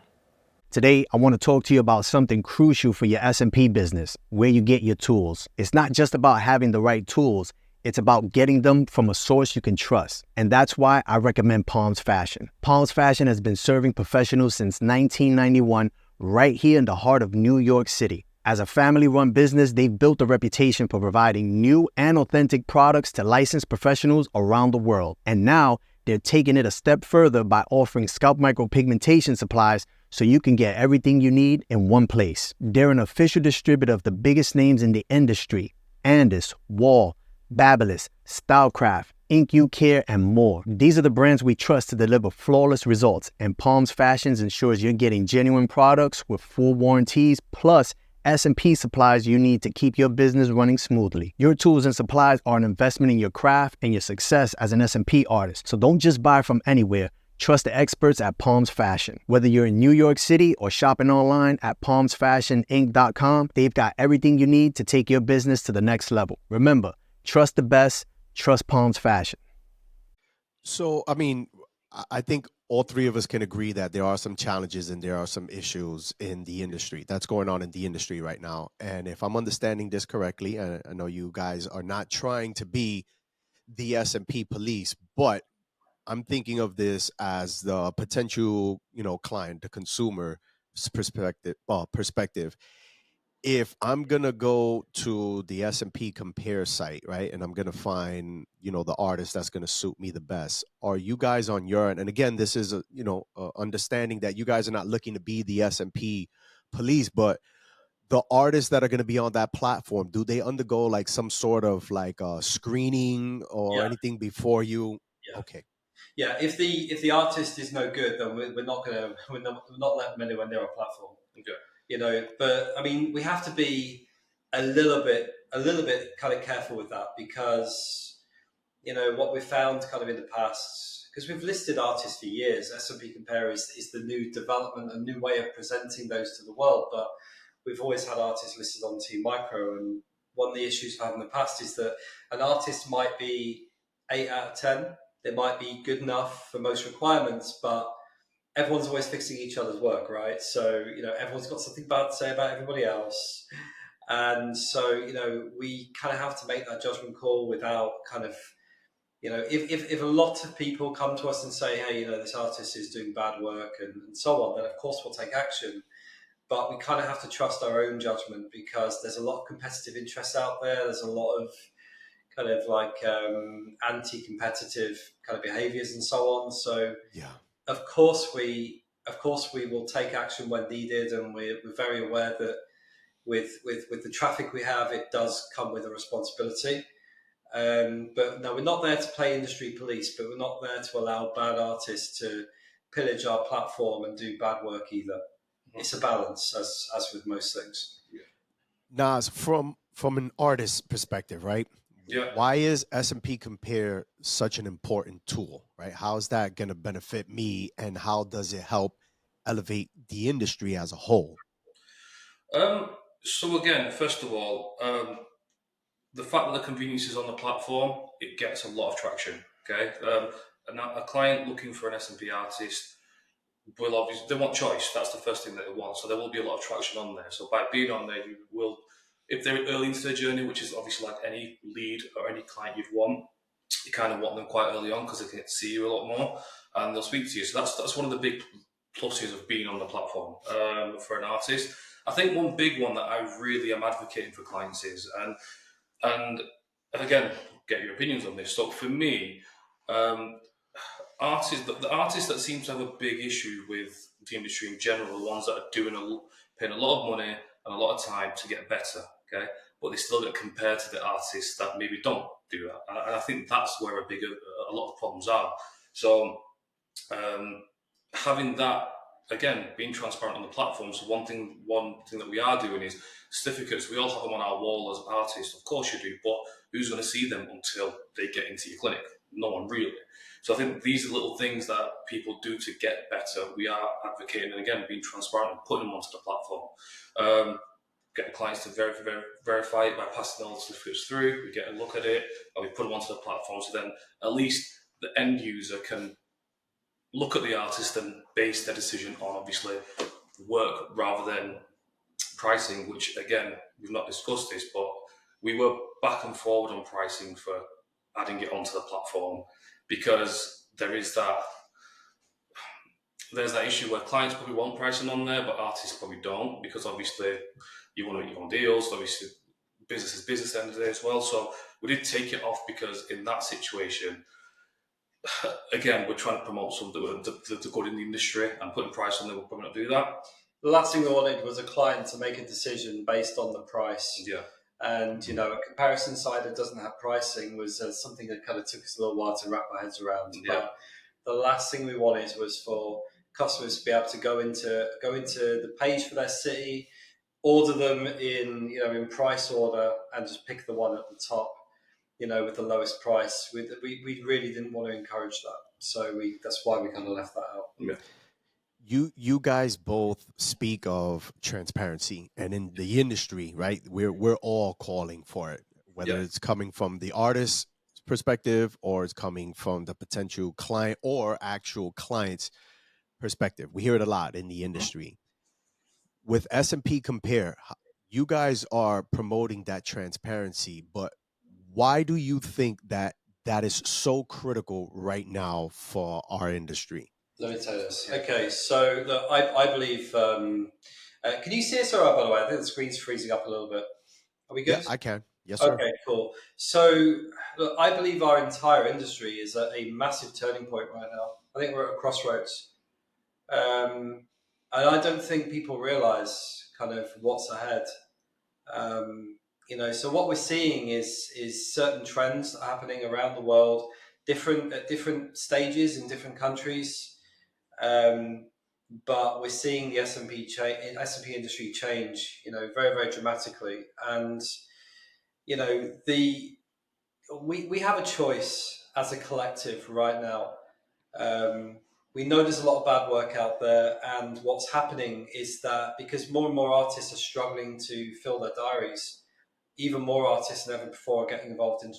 Today, I want to talk to you about something crucial for your SMP business, where you get your tools. It's not just about having the right tools. It's about getting them from a source you can trust. And that's why I recommend Palms Fashion. Palms Fashion has been serving professionals since 1991, right here in the heart of New York City. As a family-run business, they've built a reputation for providing new and authentic products to licensed professionals around the world. And now they're taking it a step further by offering scalp micropigmentation supplies so you can get everything you need in one place. They're an official distributor of the biggest names in the industry: Andis, Wall, Babyliss, Stylecraft, Ink You Care, and more. These are the brands we trust to deliver flawless results, and Palms Fashions ensures you're getting genuine products with full warranties, plus SMP supplies you need to keep your business running smoothly. Your tools and supplies are an investment in your craft and your success as an SMP artist. So don't just buy from anywhere. Trust the experts at Palms Fashion. Whether you're in New York City or shopping online at palmsfashioninc.com, they've got everything you need to take your business to the next level. Remember, trust the best, trust Palms Fashion. So, I mean, I think all three of us can agree that there are some challenges and there are some issues in the industry that's going on in the industry right now. And if I'm understanding this correctly, I know you guys are not trying to be the SMP police, but I'm thinking of this as the potential, client, the consumer perspective. If I'm gonna go to the SMP Compare site, right, and I'm gonna find, the artist that's gonna suit me the best, are you guys on your end? And again, this is understanding that you guys are not looking to be the SMP police, but the artists that are gonna be on that platform, do they undergo like some sort of like screening or anything before you? Yeah. Okay. Yeah, if the artist is no good, then we're not letting them anywhere near our platform. Okay. But I mean, we have to be a little bit kind of careful with that, because what we've found kind of in the past, because we've listed artists for years. SMP Compare is the new development, a new way of presenting those to the world, but we've always had artists listed on Team Micro, and one of the issues we've had in the past is that an artist might be 8 out of 10. They might be good enough for most requirements, but everyone's always fixing each other's work, right? So, everyone's got something bad to say about everybody else. And so, we kind of have to make that judgment call without kind of, if a lot of people come to us and say, hey, this artist is doing bad work and so on, then of course we'll take action. But we kind of have to trust our own judgment, because there's a lot of competitive interests out there. There's a lot of kind of like anti-competitive kind of behaviors and so on. So of course we will take action when needed, and we're very aware that with the traffic we have, it does come with a responsibility. But no, we're not there to play industry police, but we're not there to allow bad artists to pillage our platform and do bad work either. It's a balance, as with most things. Naz, from an artist's perspective, right? Yeah. Why is SMP Compare such an important tool, right? How is that going to benefit me, and how does it help elevate the industry as a whole? So again, first of all, the fact that the convenience is on the platform, it gets a lot of traction. Okay, a client looking for an SMP artist will obviously, they want choice. That's the first thing that they want. So there will be a lot of traction on there. So by being on there, you will, if they're early into their journey, which is obviously like any lead or any client you'd want, you kind of want them quite early on, because they can get to see you a lot more and they'll speak to you. So that's one of the big pluses of being on the platform for an artist. I think one big one that I really am advocating for clients is, and again, get your opinions on this. So for me, the artists that seem to have a big issue with the industry in general, the ones that are paying a lot of money and a lot of time to get better, okay, but they still get compared to the artists that maybe don't do that. And I think that's where a lot of problems are. So having that, again, being transparent on the platform. So one thing that we are doing is certificates. We all have them on our wall as artists. Of course you do, but who's going to see them until they get into your clinic? No one really. So I think these are little things that people do to get better. We are advocating, and again, being transparent and putting them onto the platform. Getting clients to verify it by passing all the certificates through. We get a look at it, and we put them onto the platform. So then at least the end user can look at the artist and base their decision on, obviously, work rather than pricing, which, again, we've not discussed this, but we were back and forward on pricing for adding it onto the platform, because there's that issue where clients probably want pricing on there, but artists probably don't, because obviously you want to make your own deals. Obviously, business is business at the end of the day as well. So we did take it off, because in that situation, again, we're trying to promote something that's good in the industry, and putting price on there, we'll probably not do that. The last thing we wanted was a client to make a decision based on the price. Yeah. And, you know, a comparison site that doesn't have pricing was something that kind of took us a little while to wrap our heads around. Yeah. But the last thing we wanted was for customers to be able to go into the page for their city, order them in price order, and just pick the one at the top, with the lowest price. We really didn't want to encourage that. So that's why we kind of left that out. Yeah. You guys both speak of transparency, and in the industry, right? We're all calling for it, whether it's coming from the artist's perspective or it's coming from the potential client or actual client's perspective. We hear it a lot in the industry. With SMP Compare, you guys are promoting that transparency, but why do you think that is so critical right now for our industry? Let me tell you this. Okay, so look, I believe. Can you see us all right, by the way? I think the screen's freezing up a little bit. Are we good? Yeah, I can. Yes, sir. Okay, cool. So look, I believe our entire industry is at a massive turning point right now. I think we're at a crossroads. And I don't think people realize kind of what's ahead. So what we're seeing is certain trends that are happening around the world, at different stages in different countries. But we're seeing the SMP industry change, very, very dramatically. And, we have a choice as a collective right now. We know there's a lot of bad work out there, and what's happening is that because more and more artists are struggling to fill their diaries, even more artists than ever before are getting involved in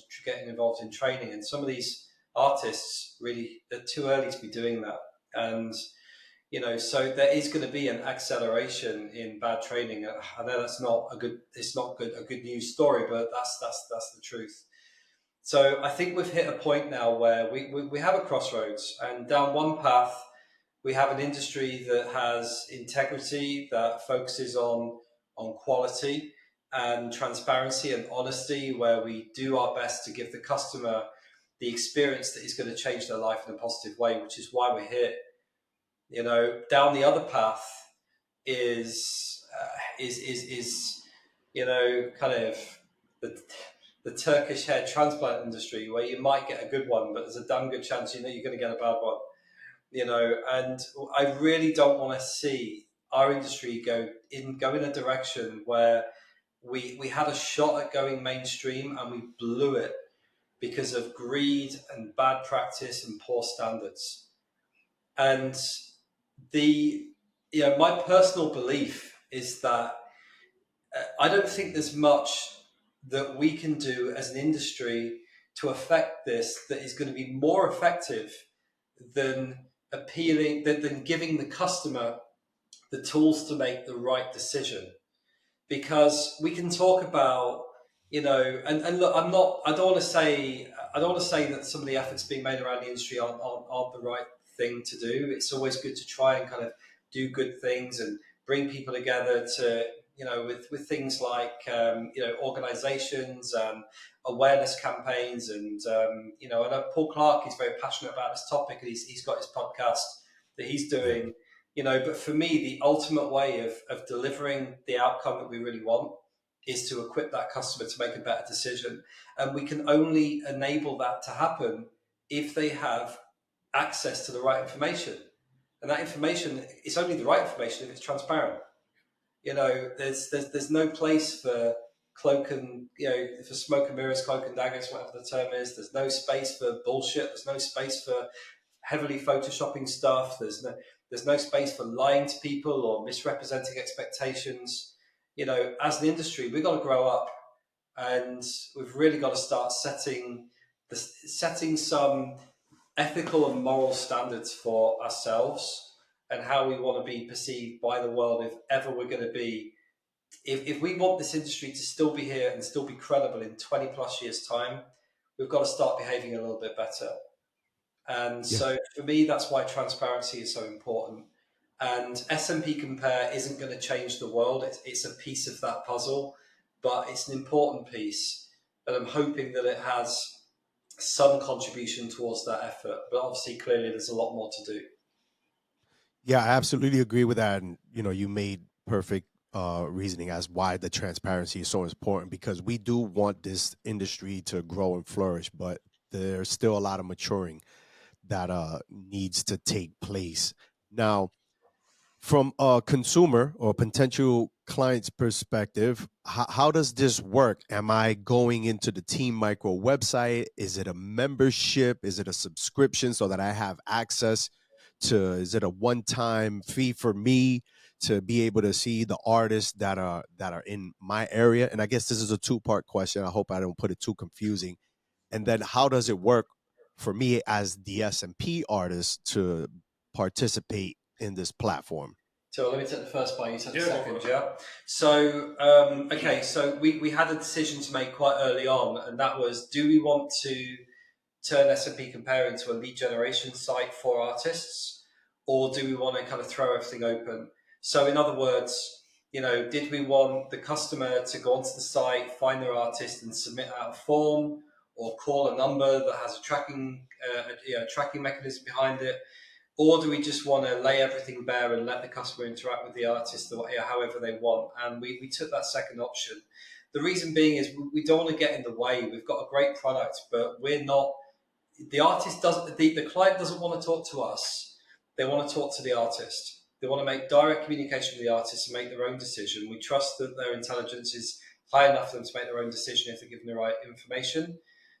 training. And some of these artists really, they're too early to be doing that. And so there is going to be an acceleration in bad training. I know that's not a good news story, but that's the truth. So I think we've hit a point now where we have a crossroads, and down one path, we have an industry that has integrity, that focuses on quality and transparency and honesty, where we do our best to give the customer the experience that is going to change their life in a positive way, which is why we're here. Down the other path is kind of the Turkish hair transplant industry, where you might get a good one, but there's a damn good chance you're going to get a bad one. And I really don't want to see our industry go in a direction where we had a shot at going mainstream and we blew it because of greed and bad practice and poor standards. And my personal belief is that I don't think there's much that we can do as an industry to affect this that is going to be more effective than giving the customer the tools to make the right decision. Because we can talk about, and look, I don't want to say that some of the efforts being made around the industry aren't the right thing to do. It's always good to try and kind of do good things and bring people together to, with things like, organizations and awareness campaigns. And, I know Paul Clark is very passionate about this topic, and he's got his podcast that he's doing, but for me, the ultimate way of delivering the outcome that we really want is to equip that customer to make a better decision. And we can only enable that to happen if they have access to the right information. And that information is only the right information if it's transparent. There's no place for cloak and, for smoke and mirrors, cloak and daggers, whatever the term is. There's no space for bullshit. There's no space for heavily photoshopping stuff. There's no space for lying to people or misrepresenting expectations. As an industry, we've got to grow up, and we've really got to start setting some ethical and moral standards for ourselves and how we want to be perceived by the world if ever we're going to be. If we want this industry to still be here and still be credible in 20 plus years' time, we've got to start behaving a little bit better. And so for me, that's why transparency is so important. And SMP Compare isn't going to change the world. It's a piece of that puzzle, but it's an important piece. And I'm hoping that it has some contribution towards that effort. But obviously, clearly, there's a lot more to do. Yeah, I absolutely agree with that. And, you made perfect reasoning as why the transparency is so important, because we do want this industry to grow and flourish, but there's still a lot of maturing that needs to take place. Now, from a consumer or potential client's perspective, how does this work? Am I going into the Team Micro website? Is it a membership? Is it a subscription so that I have access to, is it a one-time fee for me to be able to see the artists that are in my area? And I guess this is a two-part question. I hope I don't put it too confusing. And then how does it work for me as the SMP artist to participate in this platform? So let me take the first part, you take the second, yeah? So, okay, so we had a decision to make quite early on, and that was, do we want to turn SMP Compare into a lead generation site for artists, or do we want to kind of throw everything open? So in other words, did we want the customer to go onto the site, find their artist and submit out a form, or call a number that has a tracking mechanism behind it? Or do we just want to lay everything bare and let the customer interact with the artist however they want? And we took that second option. The reason being is we don't want to get in the way. We've got a great product, but we're not. The artist doesn't. The client doesn't want to talk to us. They want to talk to the artist. They want to make direct communication with the artist and make their own decision. We trust that their intelligence is high enough for them to make their own decision if they're given the right information.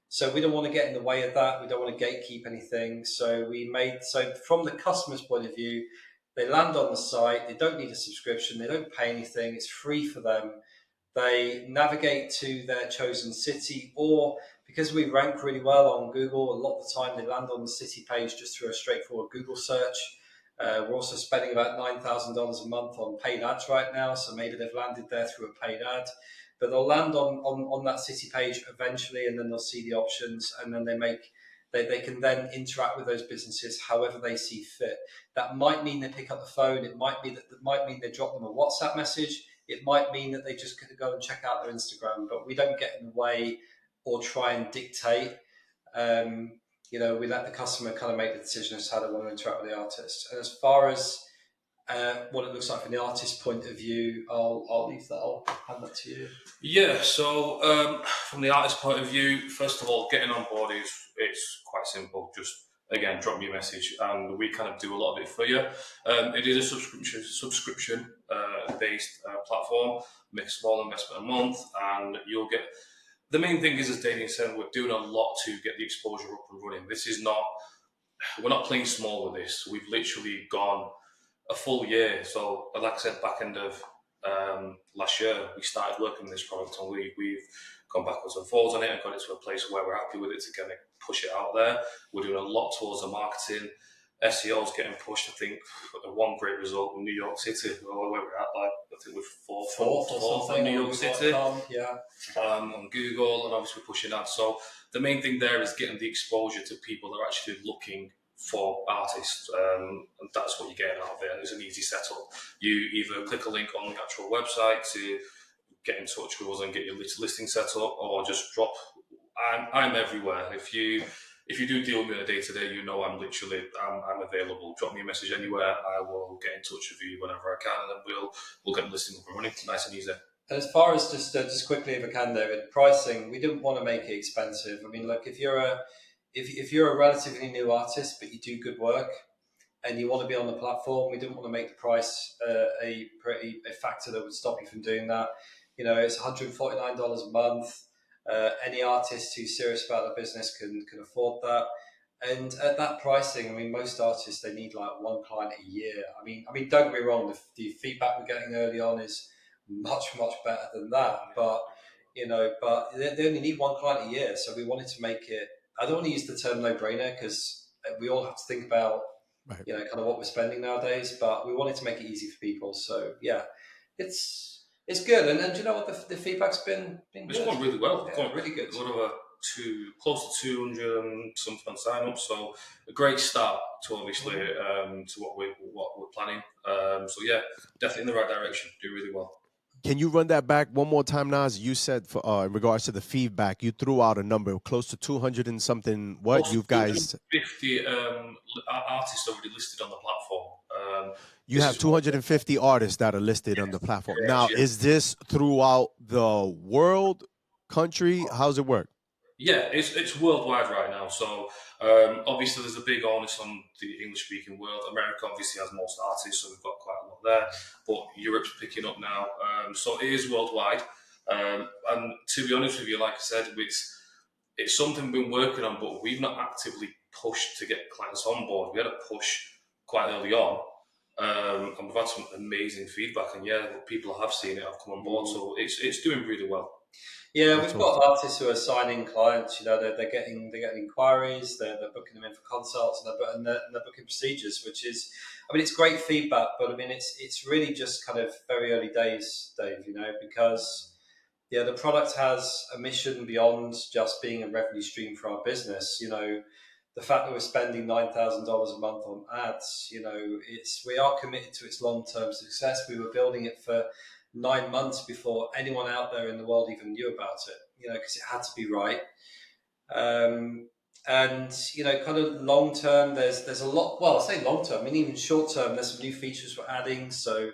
So we don't want to get in the way of that. We don't want to gatekeep anything. So from the customer's point of view, they land on the site. They don't need a subscription. They don't pay anything. It's free for them. They navigate to their chosen city, or because we rank really well on Google, a lot of the time they land on the city page just through a straightforward Google search. We're also spending about $9,000 a month on paid ads right now. So maybe they've landed there through a paid ad. But they'll land on that city page eventually, and then they'll see the options, and then they can then interact with those businesses however they see fit. That might mean they pick up the phone. It might mean they drop them a WhatsApp message. It might mean that they just go and check out their Instagram. But we don't get in the way or try and dictate. We let the customer kind of make the decision as to how they want to interact with the artist. And as far as what it looks like from the artist's point of view, I'll leave that. I'll hand that to you. Yeah, so from the artist's point of view, first of all, getting on board it's quite simple. Just, again, drop me a message and we kind of do a lot of it for you. It is a subscription based platform. Make a small investment a month and you'll get... The main thing is, as Damien said, we're doing a lot to get the exposure up and running. We're not playing small with this. We've literally gone a full year. So, like I said, back end of last year, we started working on this product, and we've gone backwards and forwards on it and got it to a place where we're happy with it to kind of push it out there. We're doing a lot towards the marketing. SEO is getting pushed. I think one great result in New York City, where we're at, I think we're fourth in New York City. On Google, and obviously we're pushing that. So the main thing there is getting the exposure to people that are actually looking for artists, and that's what you're getting out of it. And it's an easy setup. You either click a link on the actual website to get in touch with us and get your listing set up, or just drop. I'm everywhere. If you do deal with me on a day-to-day, I'm available. Drop me a message anywhere. I will get in touch with you whenever I can, and then we'll get the listing up and running. Nice and easy. And as far as just quickly, if I can, David, pricing, we didn't want to make it expensive. I mean, look, if you're a relatively new artist but you do good work and you want to be on the platform, we didn't want to make the price a factor that would stop you from doing that. It's $149 a month. Any artist who's serious about their business can afford that. And at that pricing, I mean, most artists, they need like one client a year. I mean, don't get me wrong, the feedback we're getting early on is much better than that. But they only need one client a year, so we wanted to make it. I don't want to use the term no-brainer because we all have to think about kind of what we're spending nowadays. But we wanted to make it easy for people. So yeah, it's good. And you know what, the feedback's been It's gone really well. Yeah, really good. A lot of close to 200 and something sign up. So a great start to obviously to what we're planning. So yeah, definitely in the right direction. Do really well. Can you run that back one more time, Naz? You said for in regards to the feedback, you threw out a number close to 200 and something. What Also, you guys? 250 artists already listed on the platform. You have 250 artists that are listed on the platform. Now, is this throughout the world, country? How's it work? Yeah, it's worldwide right now. So obviously there's a big onus on the English-speaking world. America obviously has most artists, so we've got quite a lot there. But Europe's picking up now, so it is worldwide. And to be honest with you, like I said, it's something we've been working on, but we've not actively pushed to get clients on board. We had a push quite early on, and we've had some amazing feedback. And yeah, people have seen it, have come on board, so it's doing really well. Yeah, we've got artists who are signing clients. You know, they're getting inquiries, they're booking them in for consults, and they're booking procedures, which is, I mean, it's great feedback. But I mean, it's really just kind of very early days, Dave. You know, because the product has a mission beyond just being a revenue stream for our business. You know, the fact that we're spending $9,000 a month on ads, you know, we are committed to its long-term success. We were building it for 9 months before anyone out there in the world even knew about it, you know, because it had to be right. And, you know, kind of long term, there's a lot, well, I say long term, I mean, even short term, there's some new features we're adding. So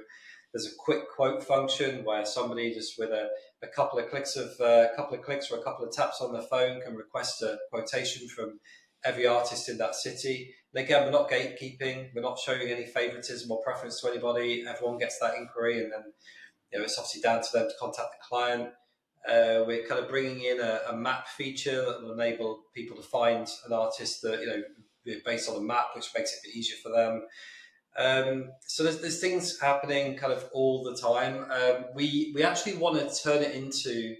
there's a quick quote function where somebody just with a couple of clicks or a couple of taps on their phone can request a quotation from every artist in that city. And again, we're not gatekeeping, we're not showing any favoritism or preference to anybody. Everyone gets that inquiry, and then, you know, it's obviously down to them to contact the client. We're kind of bringing in a map feature that will enable people to find an artist that, you know, based on a map, which makes it a bit easier for them. So there's things happening kind of all the time. We actually want to turn it into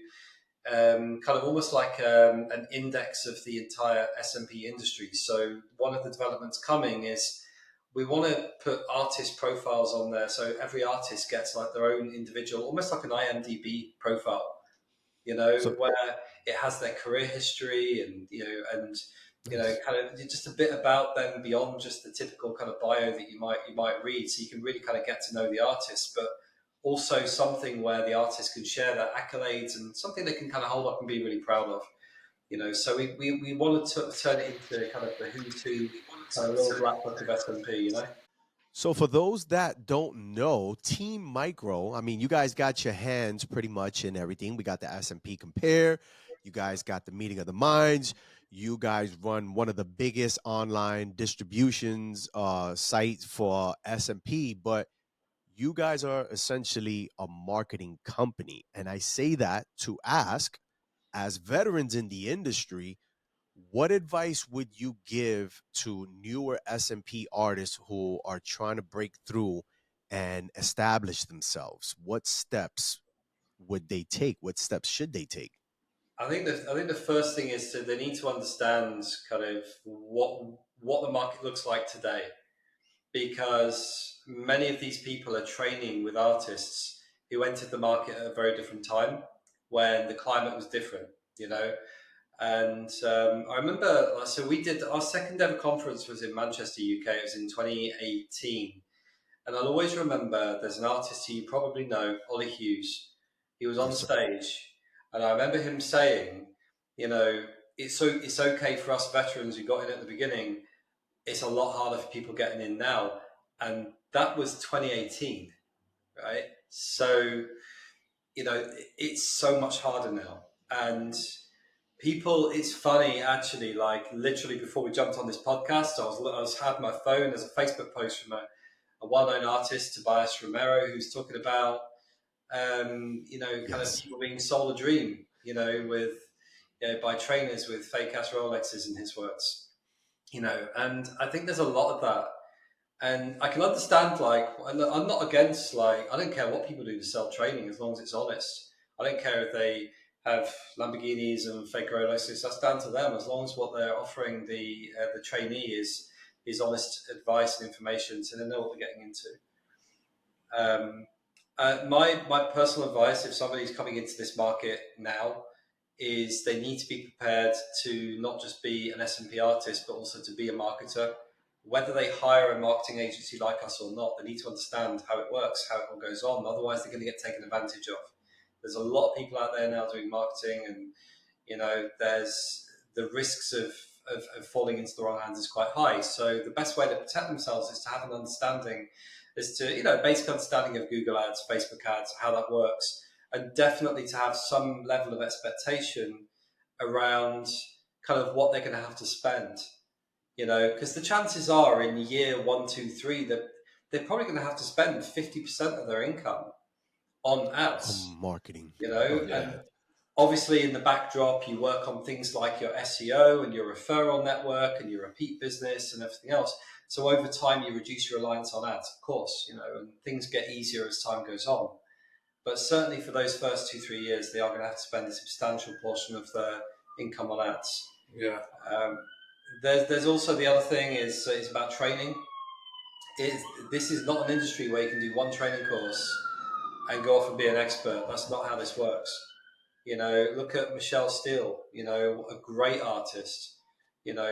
kind of almost like an index of the entire SMP industry. So one of the developments coming is we want to put artist profiles on there, so every artist gets like their own individual, almost like an IMDb profile, you know, where it has their career history and you know, kind of just a bit about them beyond just the typical kind of bio that you might read, so you can really kind of get to know the artist, but also something where the artist can share their accolades and something they can kind of hold up and be really proud of. You know, so we wanted to turn it into kind of the who's who, kind of little black book of SMP, you know? So for those that don't know, Team Micro, I mean, you guys got your hands pretty much in everything. We got the SMP Compare. You guys got the Meeting of the Minds. You guys run one of the biggest online distributions sites for SMP, but you guys are essentially a marketing company. And I say that to ask, as veterans in the industry, what advice would you give to newer SMP artists who are trying to break through and establish themselves? What steps would they take? What steps should they take? I think the first thing is they need to understand kind of what the market looks like today, because many of these people are training with artists who entered the market at a very different time when the climate was different, you know. And I remember, so we did our second ever conference was in Manchester, UK. It was in 2018, and I'll always remember. There's an artist who you probably know, Ollie Hughes. He was on stage, and I remember him saying, you know, it's okay for us veterans who got in at the beginning. It's a lot harder for people getting in now, and that was 2018, right? So, you know, it's so much harder now, and people, it's funny actually. Like literally before we jumped on this podcast, I was had my phone as a Facebook post from a well-known artist, Tobias Romero, who's talking about you know, kind of people being sold a dream, you know, with by trainers with fake ass Rolexes, in his words, you know. And I think there's a lot of that, and I can understand. Like, I'm not against, like, I don't care what people do to sell training as long as it's honest. I don't care if they have Lamborghinis and fake Rolexes. That's down to them, as long as what they're offering the trainee is honest advice and information, so they know what they're getting into. My personal advice, if somebody's coming into this market now, is they need to be prepared to not just be an SMP artist, but also to be a marketer. whether they hire a marketing agency like us or not, they need to understand how it works, how it all goes on. Otherwise, they're going to get taken advantage of. There's a lot of people out there now doing marketing, and there's the risks of falling into the wrong hands is quite high. So the best way to protect themselves is to have an understanding, is to basic understanding of Google Ads, Facebook Ads, how that works, and definitely to have some level of expectation around kind of what they're going to have to spend. Because the chances are in year 1, 2, 3 that they're probably going to have to spend 50% of their income on ads, on marketing. And obviously in the backdrop, you work on things like your SEO and your referral network and your repeat business and everything else. So over time, you reduce your reliance on ads, of course, and things get easier as time goes on. But certainly for those first 2, 3 years, they are going to have to spend a substantial portion of their income on ads. Yeah. There's also the other thing is about training. This is not an industry where you can do one training course and go off and be an expert. That's not how this works. Look at Michelle Steele, a great artist.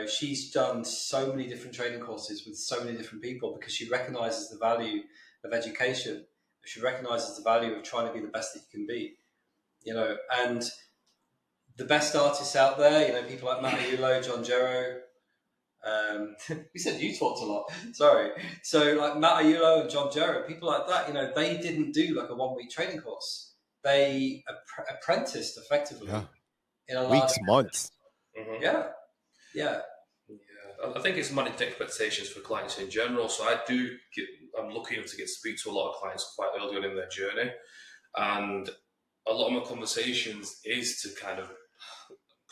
She's done so many different training courses with so many different people because she recognizes the value of education. She recognizes the value of trying to be the best that you can be, and the best artists out there, people like Matt Ayulo, John Gero. We said you talked a lot. Sorry. So like Matt Ayulo and John Gero, people like that, they didn't do like a 1-week training course. They apprenticed effectively in a weeks, months. Mm-hmm. Yeah. I think it's managed expectations for clients in general. So I'm lucky enough to get to speak to a lot of clients quite early on in their journey, and a lot of my conversations is to kind of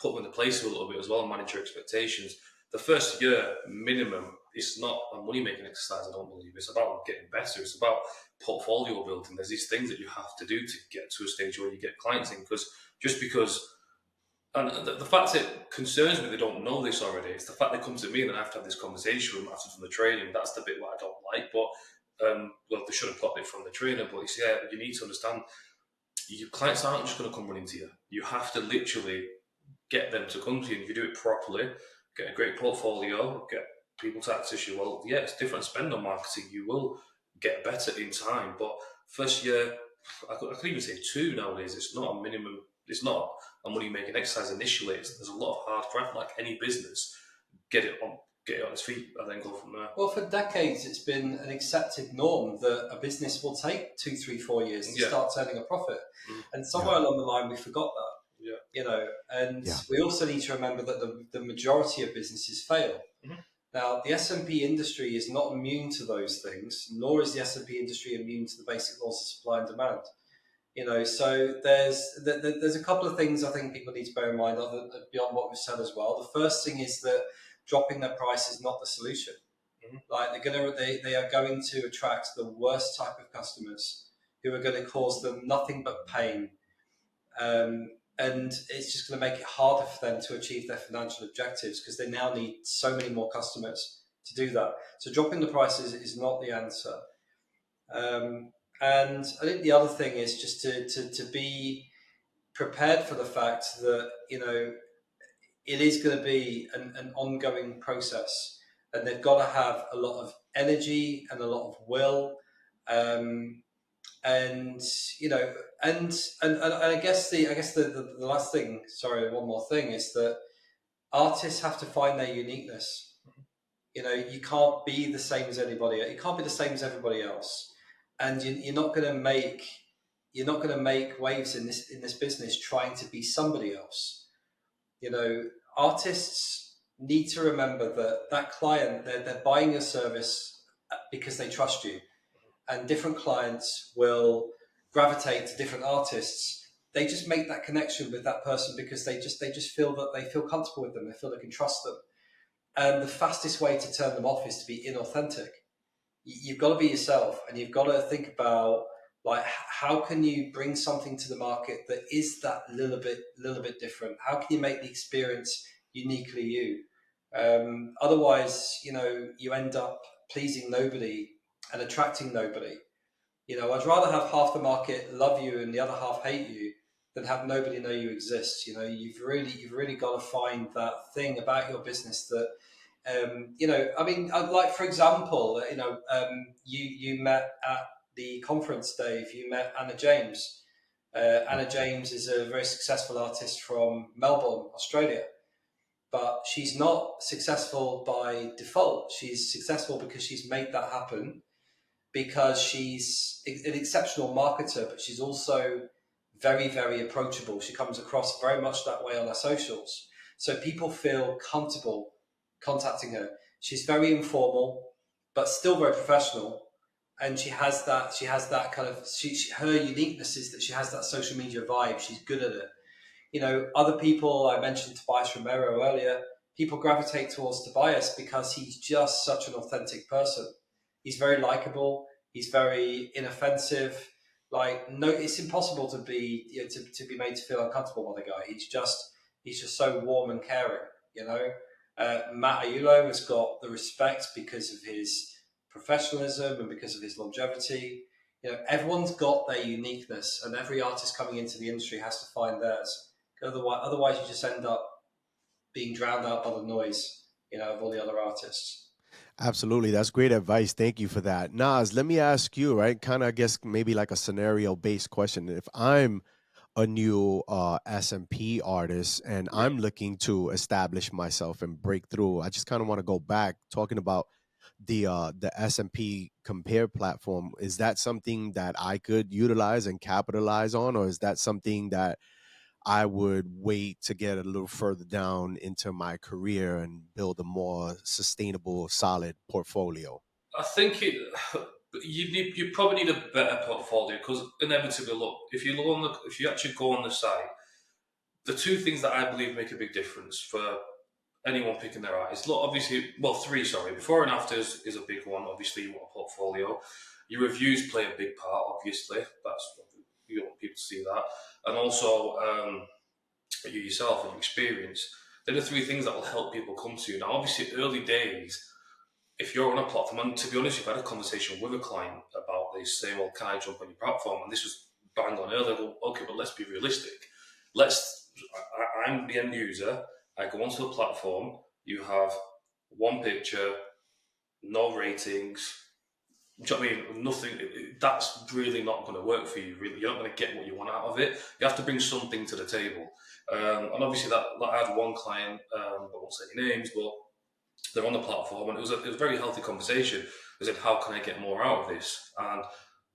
put them in the place a little bit as well and manage your expectations. The first year minimum, it's not a money-making exercise, I don't believe. It's about getting better. It's about portfolio building. There's these things that you have to do to get to a stage where you get clients in, and the fact it concerns me they don't know this already. It's the fact they come to me and I have to have this conversation with them after from the training. That's the bit what I don't like. But they should have got it from the trainer. But you need to understand, your clients aren't just going to come running to you. You have to literally get them to come to you, and if you do it properly, get a great portfolio, get people to access you. Well, yeah, it's different spend on marketing. You will get better in time. But first year, I could even say 2 nowadays. It's not a minimum. It's not a money-making exercise initially. There's a lot of hard graft, like any business. Get it on its feet, and then go from there. Well, for decades, it's been an accepted norm that a business will take 2, 3, 4 years to start turning a profit. And somewhere along the line, we forgot that. We also need to remember that the majority of businesses fail. Mm-hmm. Now, the SMP industry is not immune to those things, nor is the SMP industry immune to the basic laws of supply and demand. So there's a couple of things I think people need to bear in mind beyond what we've said as well. The first thing is that dropping their price is not the solution. Mm-hmm. Like they are going to attract the worst type of customers who are going to cause them nothing but pain. And it's just going to make it harder for them to achieve their financial objectives because they now need so many more customers to do that. So dropping the prices is not the answer. And I think the other thing is just to be prepared for the fact that, it is going to be an ongoing process, and they've got to have a lot of energy and a lot of will. And I guess the last thing, one more thing, is that artists have to find their uniqueness. You can't be the same as anybody. You can't be the same as everybody else, and you're not going to make waves in this business trying to be somebody else. Artists need to remember that client, they're buying your service because they trust you. And different clients will gravitate to different artists. They just make that connection with that person because they just feel that they feel comfortable with them. They feel they can trust them. And the fastest way to turn them off is to be inauthentic. You've got to be yourself, and you've got to think about like how can you bring something to the market that is that little bit different? How can you make the experience uniquely you? Otherwise, you end up pleasing nobody and attracting nobody. I'd rather have half the market love you and the other half hate you than have nobody know you exist. You've really got to find that thing about your business that You know, I mean, like for example, you know, you met at the conference, Dave. You met Anna James. Anna James is a very successful artist from Melbourne, Australia, but she's not successful by default. She's successful because she's made that happen, because she's an exceptional marketer, but she's also very, very approachable. She comes across very much that way on her socials. So people feel comfortable contacting her. She's very informal, but still very professional. And she has that kind of, her uniqueness is that she has that social media vibe. She's good at it. You know, other people, I mentioned Tobias Romero earlier, people gravitate towards Tobias because he's just such an authentic person. He's very likable. He's very inoffensive. Like, no, it's impossible to be, you know, to be made to feel uncomfortable by the guy. He's just so warm and caring. You know, Matt Ayulo has got the respect because of his professionalism and because of his longevity. You know, everyone's got their uniqueness, and every artist coming into the industry has to find theirs. Otherwise, you just end up being drowned out by the noise, you know, of all the other artists. Absolutely. That's great advice. Thank you for that. Naz, let me ask you, right? Kind of, I guess, maybe like a scenario based question. If I'm a new SMP artist and I'm looking to establish myself and break through, I just kind of want to go back talking about the SMP Compare platform. Is that something that I could utilize and capitalize on, or is that something that I would wait to get a little further down into my career and build a more sustainable, solid portfolio? I think you probably need a better portfolio, because inevitably, look, if you actually go on the site, the two things that I believe make a big difference for anyone picking their artist, look, obviously, well, three, sorry, before and after is a big one. Obviously, you want a portfolio. Your reviews play a big part. Obviously, you want people to see that, and also you yourself and your experience. They're the three things that will help people come to you. Now, obviously, early days, if you're on a platform, and to be honest, you've had a conversation with a client about this, saying, well, can I jump on your platform? And this was bang on earlier. I go, okay, but let's be realistic. I'm the end user. I go onto the platform. You have one picture, no ratings. Do you know what I mean? Nothing. That's really not going to work for you. Really, you're not going to get what you want out of it. You have to bring something to the table. And obviously, that I had one client. I won't say any names, but they're on the platform, and it was a very healthy conversation. I said, how can I get more out of this? And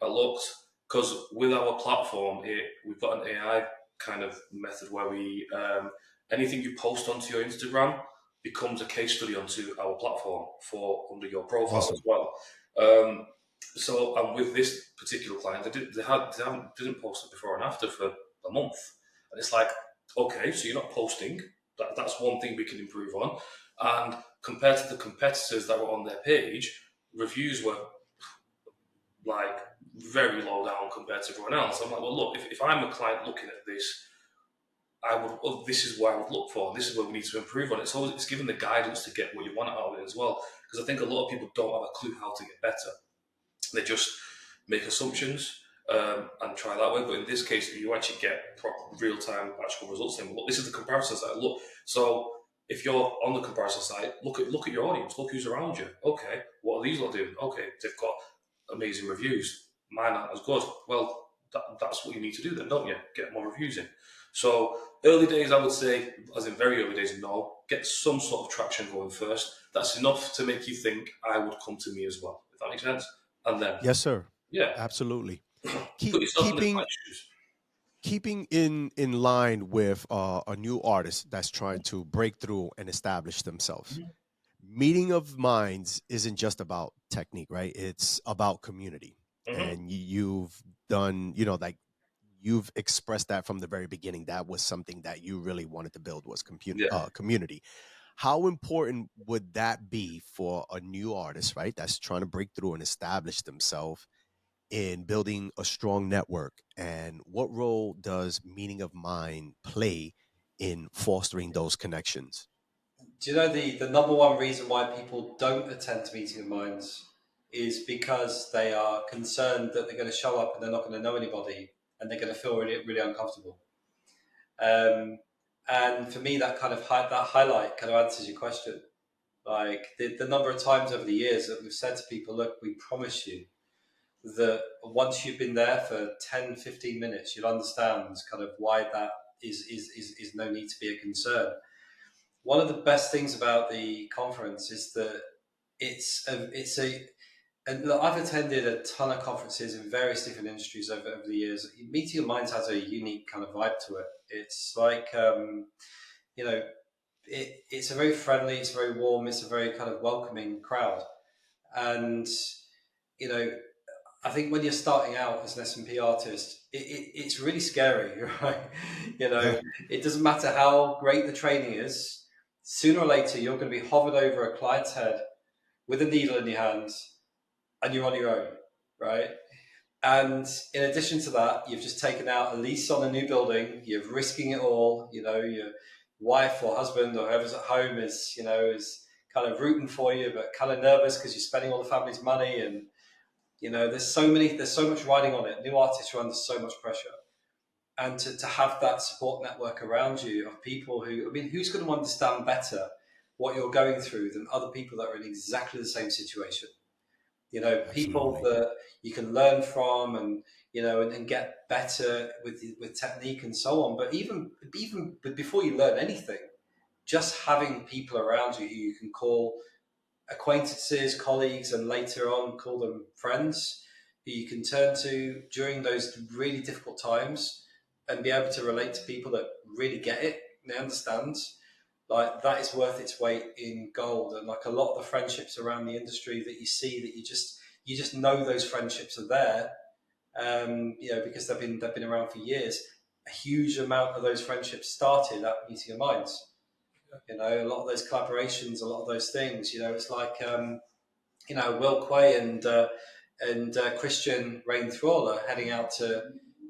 I looked, because with our platform, we've got an AI kind of method where we anything you post onto your Instagram becomes a case study onto our platform for under your profile as well. So, and with this particular client, they didn't post it before and after for a month, and it's like, okay, so you're not posting. That's one thing we can improve on. And compared to the competitors that were on their page, reviews were like very low down compared to everyone else. I'm like, well, look, if I'm a client looking at this, this is what I would look for. This is where we need to improve on it. So it's giving the guidance to get what you want out of it as well. Because I think a lot of people don't have a clue how to get better. They just make assumptions and try that way. But in this case, you actually get real-time actual results. Saying, well, look, this is the comparison site. Look, so if you're on the comparison site, look at your audience. Look who's around you. Okay, what are these lot doing? Okay, they've got amazing reviews. Mine aren't as good. Well, that's what you need to do then, don't you? Get more reviews in. So early days, I would say, as in very early days, no. Get some sort of traction going first. That's enough to make you think I would come to me as well. If that makes sense. And then, yes, sir. Yeah, absolutely. Put yourself in the client's shoes. Keeping in line with a new artist that's trying to break through and establish themselves. Meeting of minds isn't just about technique, right? It's about community. And you've done, like you've expressed that from the very beginning. That was something that you really wanted to build, was community. How important would that be for a new artist, right? That's trying to break through and establish themselves in building a strong network, and what role does meeting of mind play in fostering those connections? Do you know the number one reason why people don't attend to meeting of minds is because they are concerned that they're going to show up and they're not going to know anybody and they're going to feel really, really uncomfortable. And for me, that kind of that highlight kind of answers your question. Like the number of times over the years that we've said to people, look, we promise you that once you've been there for 10, 15 minutes, you'll understand kind of why that is no need to be a concern. One of the best things about the conference is that and look, I've attended a ton of conferences in various different industries over the years. Meeting of Minds has a unique kind of vibe to it. It's like, it's a very friendly, it's very warm, it's a very kind of welcoming crowd. And, I think when you're starting out as an SMP artist, it's really scary, right? It doesn't matter how great the training is. Sooner or later, you're going to be hovered over a client's head with a needle in your hands, and you're on your own, right? And in addition to that, you've just taken out a lease on a new building. You're risking it all. Your wife or husband or whoever's at home is kind of rooting for you, but kind of nervous because you're spending all the family's money. And there's so much riding on it. New artists are under so much pressure, and to have that support network around you of people who's going to understand better what you're going through than other people that are in exactly the same situation. People that you can learn from and get better with technique and so on. But even before you learn anything, just having people around you who you can call acquaintances, colleagues, and later on call them friends, who you can turn to during those really difficult times and be able to relate to people that really get it, they understand. Like, that is worth its weight in gold. And like a lot of the friendships around the industry that you see, that you just know those friendships are there, because they've been around for years. A huge amount of those friendships started at Meeting of Minds. A lot of those collaborations, a lot of those things. It's like Will Quay and Christian Rain Thrall heading out to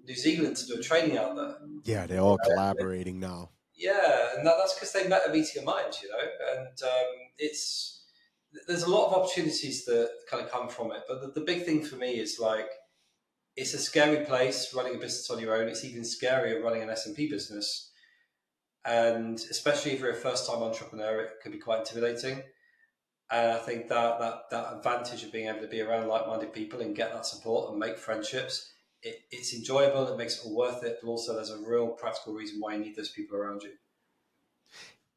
New Zealand to do a training out there. Yeah, they're all collaborating now. Yeah, and that's because they met at Meeting of Minds, and there's a lot of opportunities that kind of come from it. But the big thing for me is, like, it's a scary place running a business on your own. It's even scarier running an SMP business. And especially if you're a first-time entrepreneur, it can be quite intimidating. And I think that advantage of being able to be around like-minded people and get that support and make friendships, it's enjoyable, it makes it all worth it, but also there's a real practical reason why you need those people around you.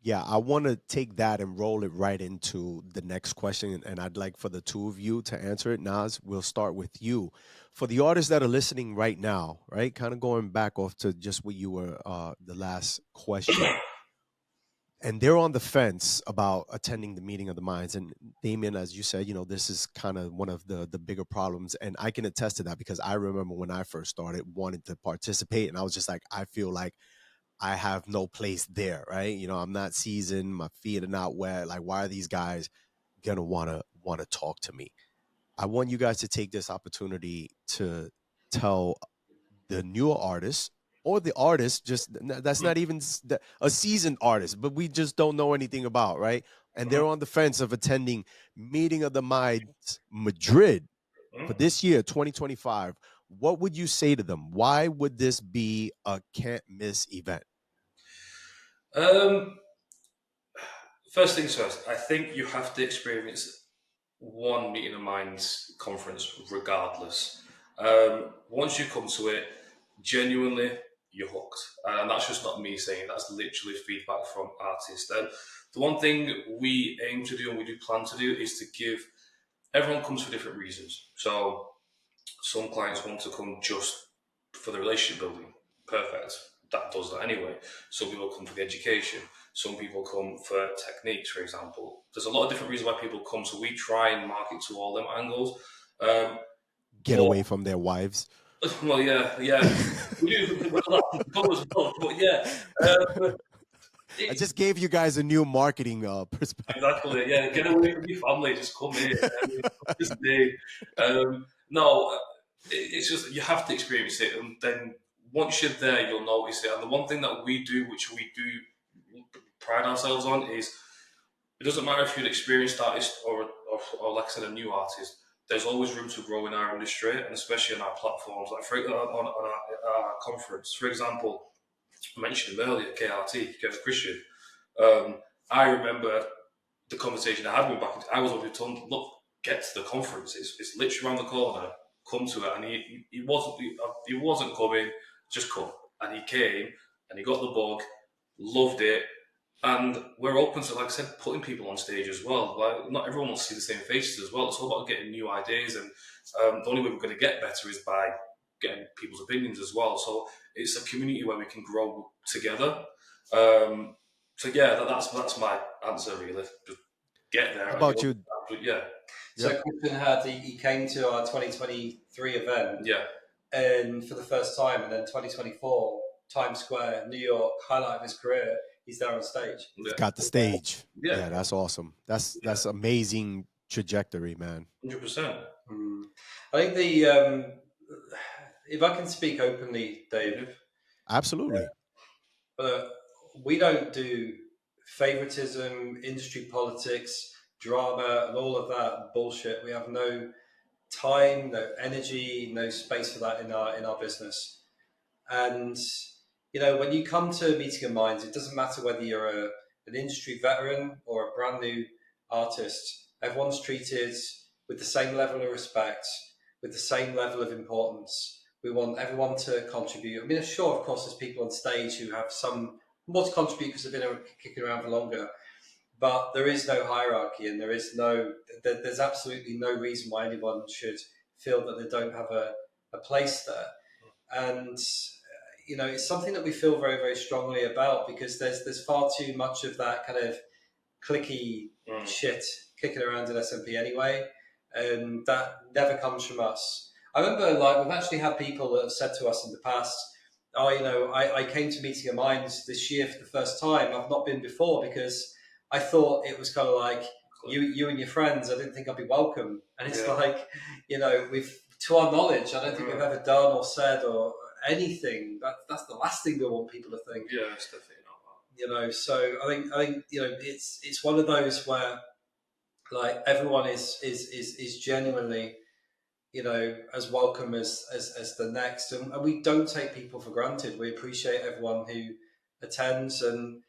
Yeah, I want to take that and roll it right into the next question, and I'd like for the two of you to answer it. Naz, we'll start with you. For the artists that are listening right now, right, kind of going back off to just what you were, the last question, and they're on the fence about attending the Meeting of the Minds. And Damien, as you said, this is kind of one of the bigger problems. And I can attest to that because I remember when I first started wanting to participate, and I was just like, I feel like I have no place there, right? I'm not seasoned, my feet are not wet. Like, why are these guys gonna wanna talk to me? I want you guys to take this opportunity to tell the newer artists, or the artist that's not even a seasoned artist, but we just don't know anything about, right? And they're on the fence of attending Meeting of the Minds Madrid for this year, 2025. What would you say to them? Why would this be a can't miss event? First things first, I think you have to experience one Meeting of Minds conference regardless. Once you come to it, genuinely, you're hooked. And that's just not me saying, that's literally feedback from artists. And the one thing we aim to do and we do plan to do is to give, everyone comes for different reasons. So some clients want to come just for the relationship building. Perfect. That does that anyway. Some people come for the education. Some people come for techniques, for example. There's a lot of different reasons why people come. So we try and market to all them angles. Get away from their wives. Well, yeah. We do as well, but yeah. I just gave you guys a new marketing perspective. Exactly, yeah. Get away from your family, just come here. Just day. No, it's just, you have to experience it, and then once you're there, you'll notice it. And the one thing that we do, which we do pride ourselves on, is it doesn't matter if you're an experienced artist or like I said, a new artist. There's always room to grow in our industry, and especially on our platforms, like on our conference. For example, I mentioned him earlier, KRT, Kev Christian. I remember the conversation I had with him I was already told, look, get to the conference. It's literally around the corner. Come to it. And he wasn't coming. Just come. And he came and he got the bug, loved it. And we're open to, like I said, putting people on stage as well. Like, not everyone wants to see the same faces as well. It's all about getting new ideas. And the only way we're going to get better is by getting people's opinions as well. So it's a community where we can grow together. So yeah, that's my answer really. Just get there. How about you? Yeah. So Christian he came to our 2023 event. Yeah. And for the first time, and then 2024, Times Square, New York, highlight of his career, he's there on stage. He's got the stage. Yeah, that's awesome. That's amazing trajectory, man. 100%. I think if I can speak openly, Dave. Absolutely. We don't do favoritism, industry politics, drama, and all of that bullshit. We have no time, no energy, no space for that in our business. And when you come to Meeting of Minds, it doesn't matter whether you're an industry veteran or a brand new artist. Everyone's treated with the same level of respect, with the same level of importance. We want everyone to contribute. I mean, sure, of course, there's people on stage who have some more to contribute because they've been kicking around for longer. But there is no hierarchy, and there's absolutely no reason why anyone should feel that they don't have a place there. And it's something that we feel very, very strongly about, because there's far too much of that kind of cliquey shit kicking around in SMP anyway, and that never comes from us. I remember, we've actually had people that have said to us in the past, I came to Meeting of Minds this year for the first time. I've not been before because I thought it was kind of like you and your friends. I didn't think I'd be welcome. And it's we've, to our knowledge, I don't think we've ever done or said or anything. That's the last thing we want people to think. Yeah, it's definitely not that. So I think it's one of those where everyone is genuinely as welcome as the next, and we don't take people for granted. We appreciate everyone who attends, and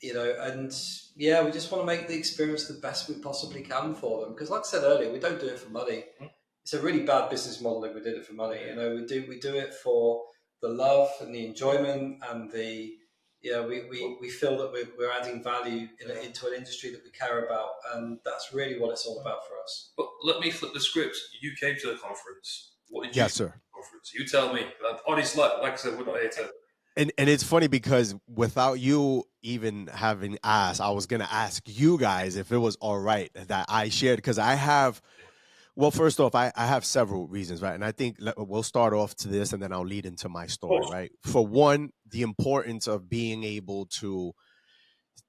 we just want to make the experience the best we possibly can for them, because like I said earlier, we don't do it for money. It's a really bad business model if we did it for money. We do it for the love and the enjoyment, and we feel that we're adding value into an industry that we care about, and that's really what it's all about for us. But let me flip the script. You came to the conference. What did you? Yes, sir. Conference. You tell me. Honestly, like I said, we're not here to. And it's funny because without you even having asked, I was gonna ask you guys if it was all right that I shared, because I have. Well, first off, I have several reasons, right? And I think we'll start off to this, and then I'll lead into my story, right? For one, the importance of being able to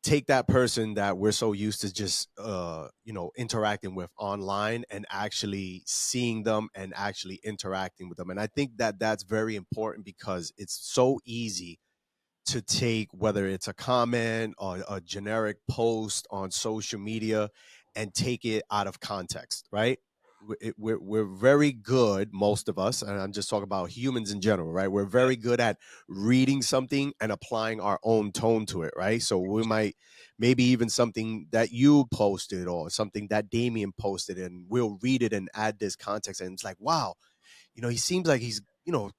take that person that we're so used to just, interacting with online, and actually seeing them and actually interacting with them. And I think that that's very important, because it's so easy to take, whether it's a comment or a generic post on social media, and take it out of context, right? We're very good, most of us, and I'm just talking about humans in general, right? We're very good at reading something and applying our own tone to it, right? So we might, maybe even something that you posted or something that Damien posted, and we'll read it and add this context, and it's like, wow, he seems like he's,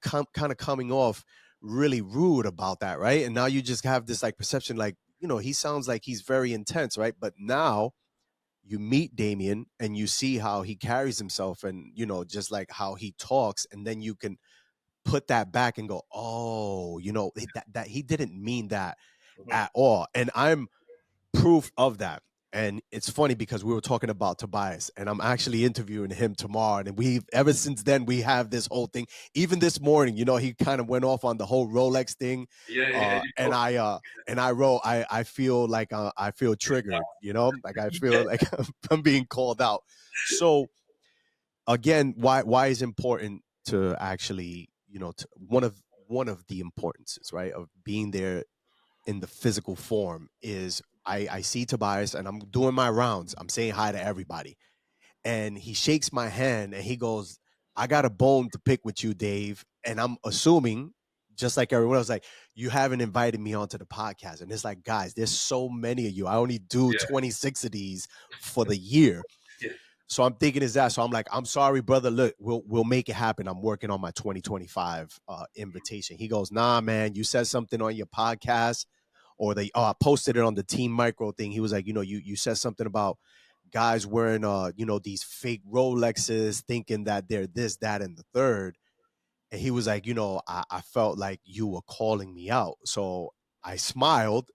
kind of coming off really rude about that, right? And now you just have this perception, he sounds like he's very intense, right? But now you meet Damien and you see how he carries himself, and just like how he talks, and then you can put that back and go, oh, that he didn't mean that at all. And I'm proof of that. And it's funny because we were talking about Tobias, and I'm actually interviewing him tomorrow. And ever since then, we have this whole thing. Even this morning, he kind of went off on the whole Rolex thing. And I wrote, I feel like I feel triggered, like I feel like I'm being called out. So again, why is important to actually, one of the importances, right, of being there in the physical form is I see Tobias, and I'm doing my rounds. I'm saying hi to everybody. And he shakes my hand and he goes, I got a bone to pick with you, Dave. And I'm assuming just like everyone else, like, you haven't invited me onto the podcast. And it's like, guys, there's so many of you. I only do 26 of these for the year. Yeah. So I'm thinking is that. So I'm like, I'm sorry, brother. Look, we'll make it happen. I'm working on my 2025 invitation. He goes, nah, man, you said something on your podcast, or I posted it on the Team Micro thing. He was like, you said something about guys wearing these fake Rolexes, thinking that they're this, that, and the third. And he was like, I felt like you were calling me out. So I smiled.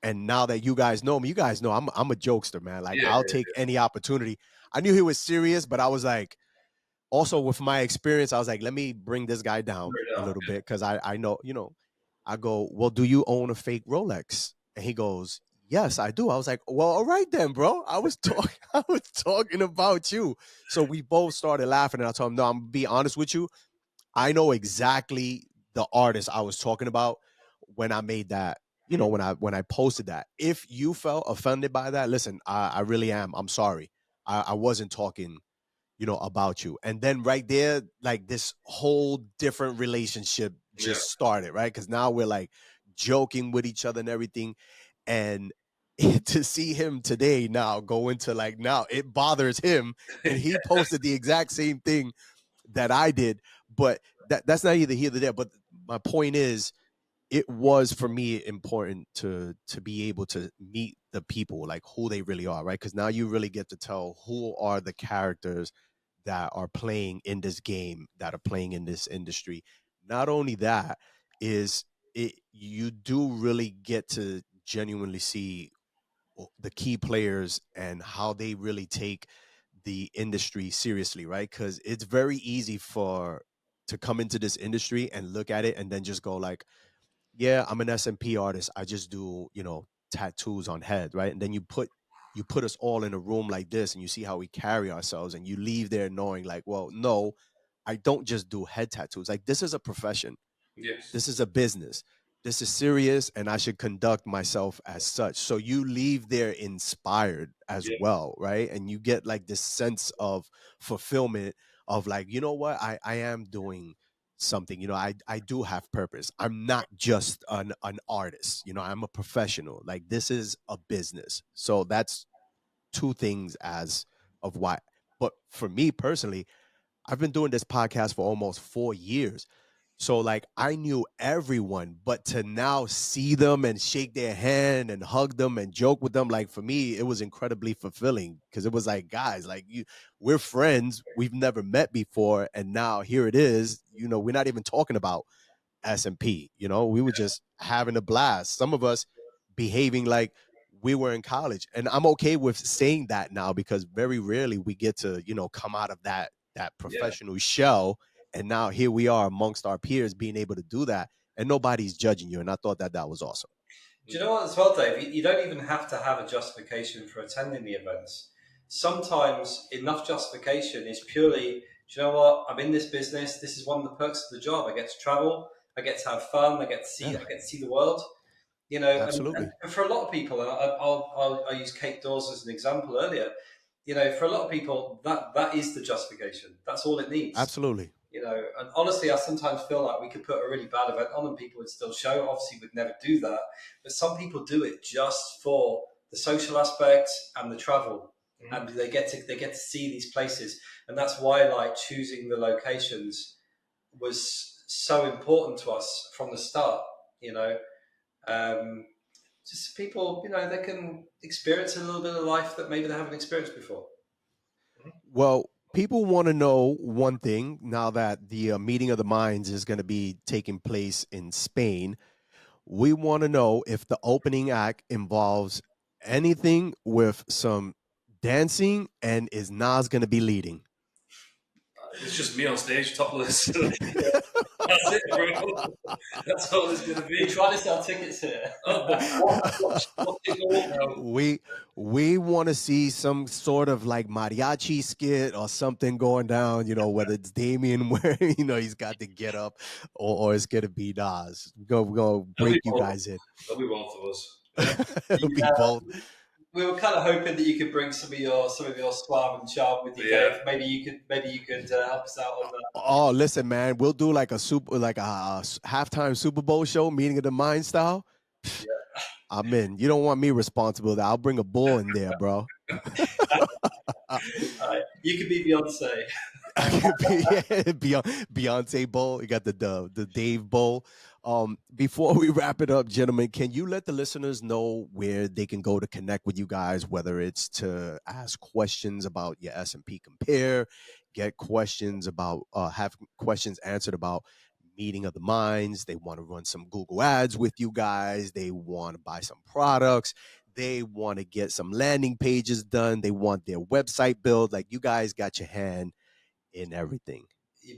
And now that you guys know me, you guys know I'm a jokester, man. Like, I'll take any opportunity. I knew he was serious, but I was like, also with my experience, I was like, let me bring this guy down a little bit, because I know, I go, well, do you own a fake Rolex? And he goes, yes, I do. I was like, well, all right then, bro. I was talking about you. So we both started laughing, and I told him, no, I'm gonna be honest with you. I know exactly the artist I was talking about when I made that, when I posted that. If you felt offended by that, listen, I really am. I'm sorry. I wasn't talking, about you. And then right there, like, this whole different relationship just started, right? Because now we're like joking with each other and everything. And to see him today now go into, like, now it bothers him, and he posted the exact same thing that I did. But that's not either here nor there. But my point is, it was for me important to be able to meet the people, like, who they really are, right? Because now you really get to tell who are the characters that are playing in this game, that are playing in this industry. Not only that, is it, you do really get to genuinely see the key players and how they really take the industry seriously, right? Because it's very easy to come into this industry and look at it and then just go like, yeah, I'm an SMP artist. I just do, tattoos on head, right? And then you put us all in a room like this, and you see how we carry ourselves, and you leave there knowing like, well, no, I don't just do head tattoos. Like, this is a profession. Yes. This is a business. This is serious, and I should conduct myself as such. So you leave there inspired as well, right? And you get like this sense of fulfillment of like, you know what, I am doing something. I do have purpose. I'm not just an artist. I'm a professional. Like, this is a business. So that's two things as of why. But for me personally, I've been doing this podcast for almost 4 years. So like, I knew everyone, but to now see them and shake their hand and hug them and joke with them, like, for me, it was incredibly fulfilling, because it was like, guys, like, we're friends. We've never met before. And now here it is, we're not even talking about SMP. We were just having a blast. Some of us behaving like we were in college. And I'm okay with saying that now, because very rarely we get to, come out of that professional shell. And now here we are amongst our peers being able to do that, and nobody's judging you. And I thought that was awesome. Do you know what, as well, Dave? You don't even have to have a justification for attending the events. Sometimes enough justification is purely, do you know what? I'm in this business. This is one of the perks of the job. I get to travel. I get to have fun. I get to see the world. Absolutely. And for a lot of people, and I'll use Kate Dawes as an example earlier. For a lot of people, that is the justification. That's all it needs. Absolutely. And honestly, I sometimes feel like we could put a really bad event on and people would still show. Obviously, we'd never do that. But some people do it just for the social aspect and the travel. And they get to see these places. And that's why, like, choosing the locations was so important to us from the start, just people, they can experience a little bit of life that maybe they haven't experienced before. Well, people want to know one thing now that the meeting of the minds is going to be taking place in Spain. We want to know if the opening act involves anything with some dancing, and is Naz going to be leading? It's just me on stage, topless. That's it, bro. That's all it's gonna be. We're trying to sell tickets here. We want to see some sort of like mariachi skit or something going down, whether it's Damien wearing, he's got to get up, or it's going to be Naz. We're going to break you guys in. It'll be both of us. It'll be both. we were kind of hoping that you could bring some of your suave and charm with you, Dave. Maybe you could help us out on that. Oh, listen, man, we'll do like a halftime Super Bowl show, meeting of the mind style. Yeah. I'm in. You don't want me responsible. I'll bring a bull in there, bro. You could be Beyonce. Beyonce bowl. You got the Dave bowl. Before we wrap it up, gentlemen, can you let the listeners know where they can go to connect with you guys, whether it's to ask questions about your SMP Compare, get questions about have questions answered about meeting of the minds, they want to run some Google ads with you guys, they want to buy some products, they want to get some landing pages done, they want their website built, like you guys got your hand in everything.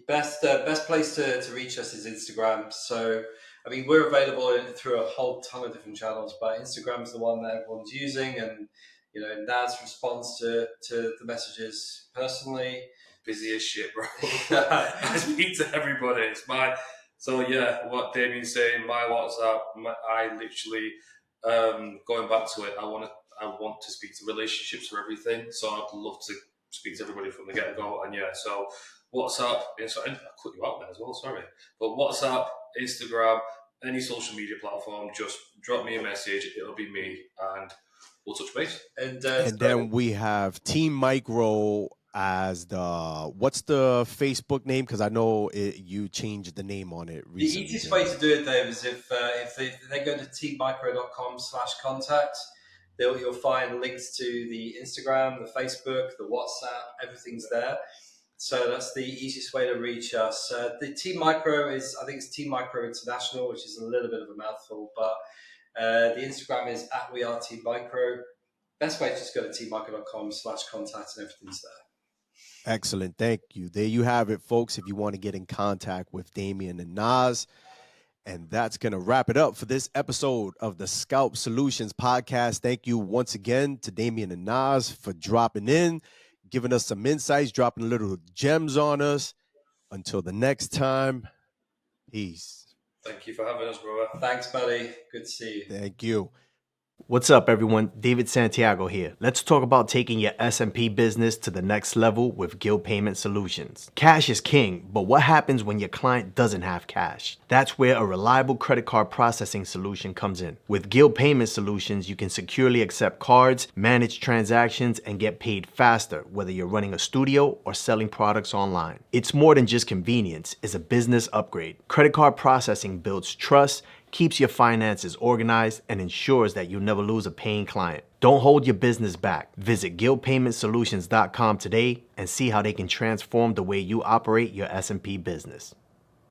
Best place to reach us is Instagram. So, I mean, we're available through a whole ton of different channels, but Instagram is the one that everyone's using. And, you know, Naz responds to the messages personally. Busy as shit, bro. I speak to everybody. What Damien's saying, my WhatsApp, I literally, going back to it, I want to speak to relationships for everything. So I'd love to speak to everybody from the get-go. And so WhatsApp, I cut you out there as well, sorry. But WhatsApp, Instagram, any social media platform, just drop me a message. It'll be me, and we'll touch base. And then we have Team Micro as what's the Facebook name? Because I know you changed the name on it recently. The easiest way to do it, Dave, is if they go to teammicro.com/contact, you'll find links to the Instagram, the Facebook, the WhatsApp, everything's there. So that's the easiest way to reach us. The Team Micro is, I think it's Team Micro International, which is a little bit of a mouthful, but the Instagram is @WeAreTeamMicro. Best way is just go to teammicro.com/contact and everything's there. Excellent. Thank you. There you have it, folks, if you want to get in contact with Damien and Naz. And that's going to wrap it up for this episode of the Scalp Solutions Podcast. Thank you once again to Damien and Naz for dropping in, giving us some insights, dropping little gems on us. Until the next time, peace. Thank you for having us, brother. Thanks, buddy. Good to see you. Thank you. What's up, everyone? David Santiago here. Let's talk about taking your SMP business to the next level with Guild Payment Solutions. Cash is king, but what happens when your client doesn't have cash? That's where a reliable credit card processing solution comes in. With Guild Payment Solutions, you can securely accept cards, manage transactions, and get paid faster, whether you're running a studio or selling products online. It's more than just convenience, it's a business upgrade. Credit card processing builds trust, keeps your finances organized, and ensures that you never lose a paying client. Don't hold your business back. Visit guildpaymentsolutions.com today and see how they can transform the way you operate your SMP business.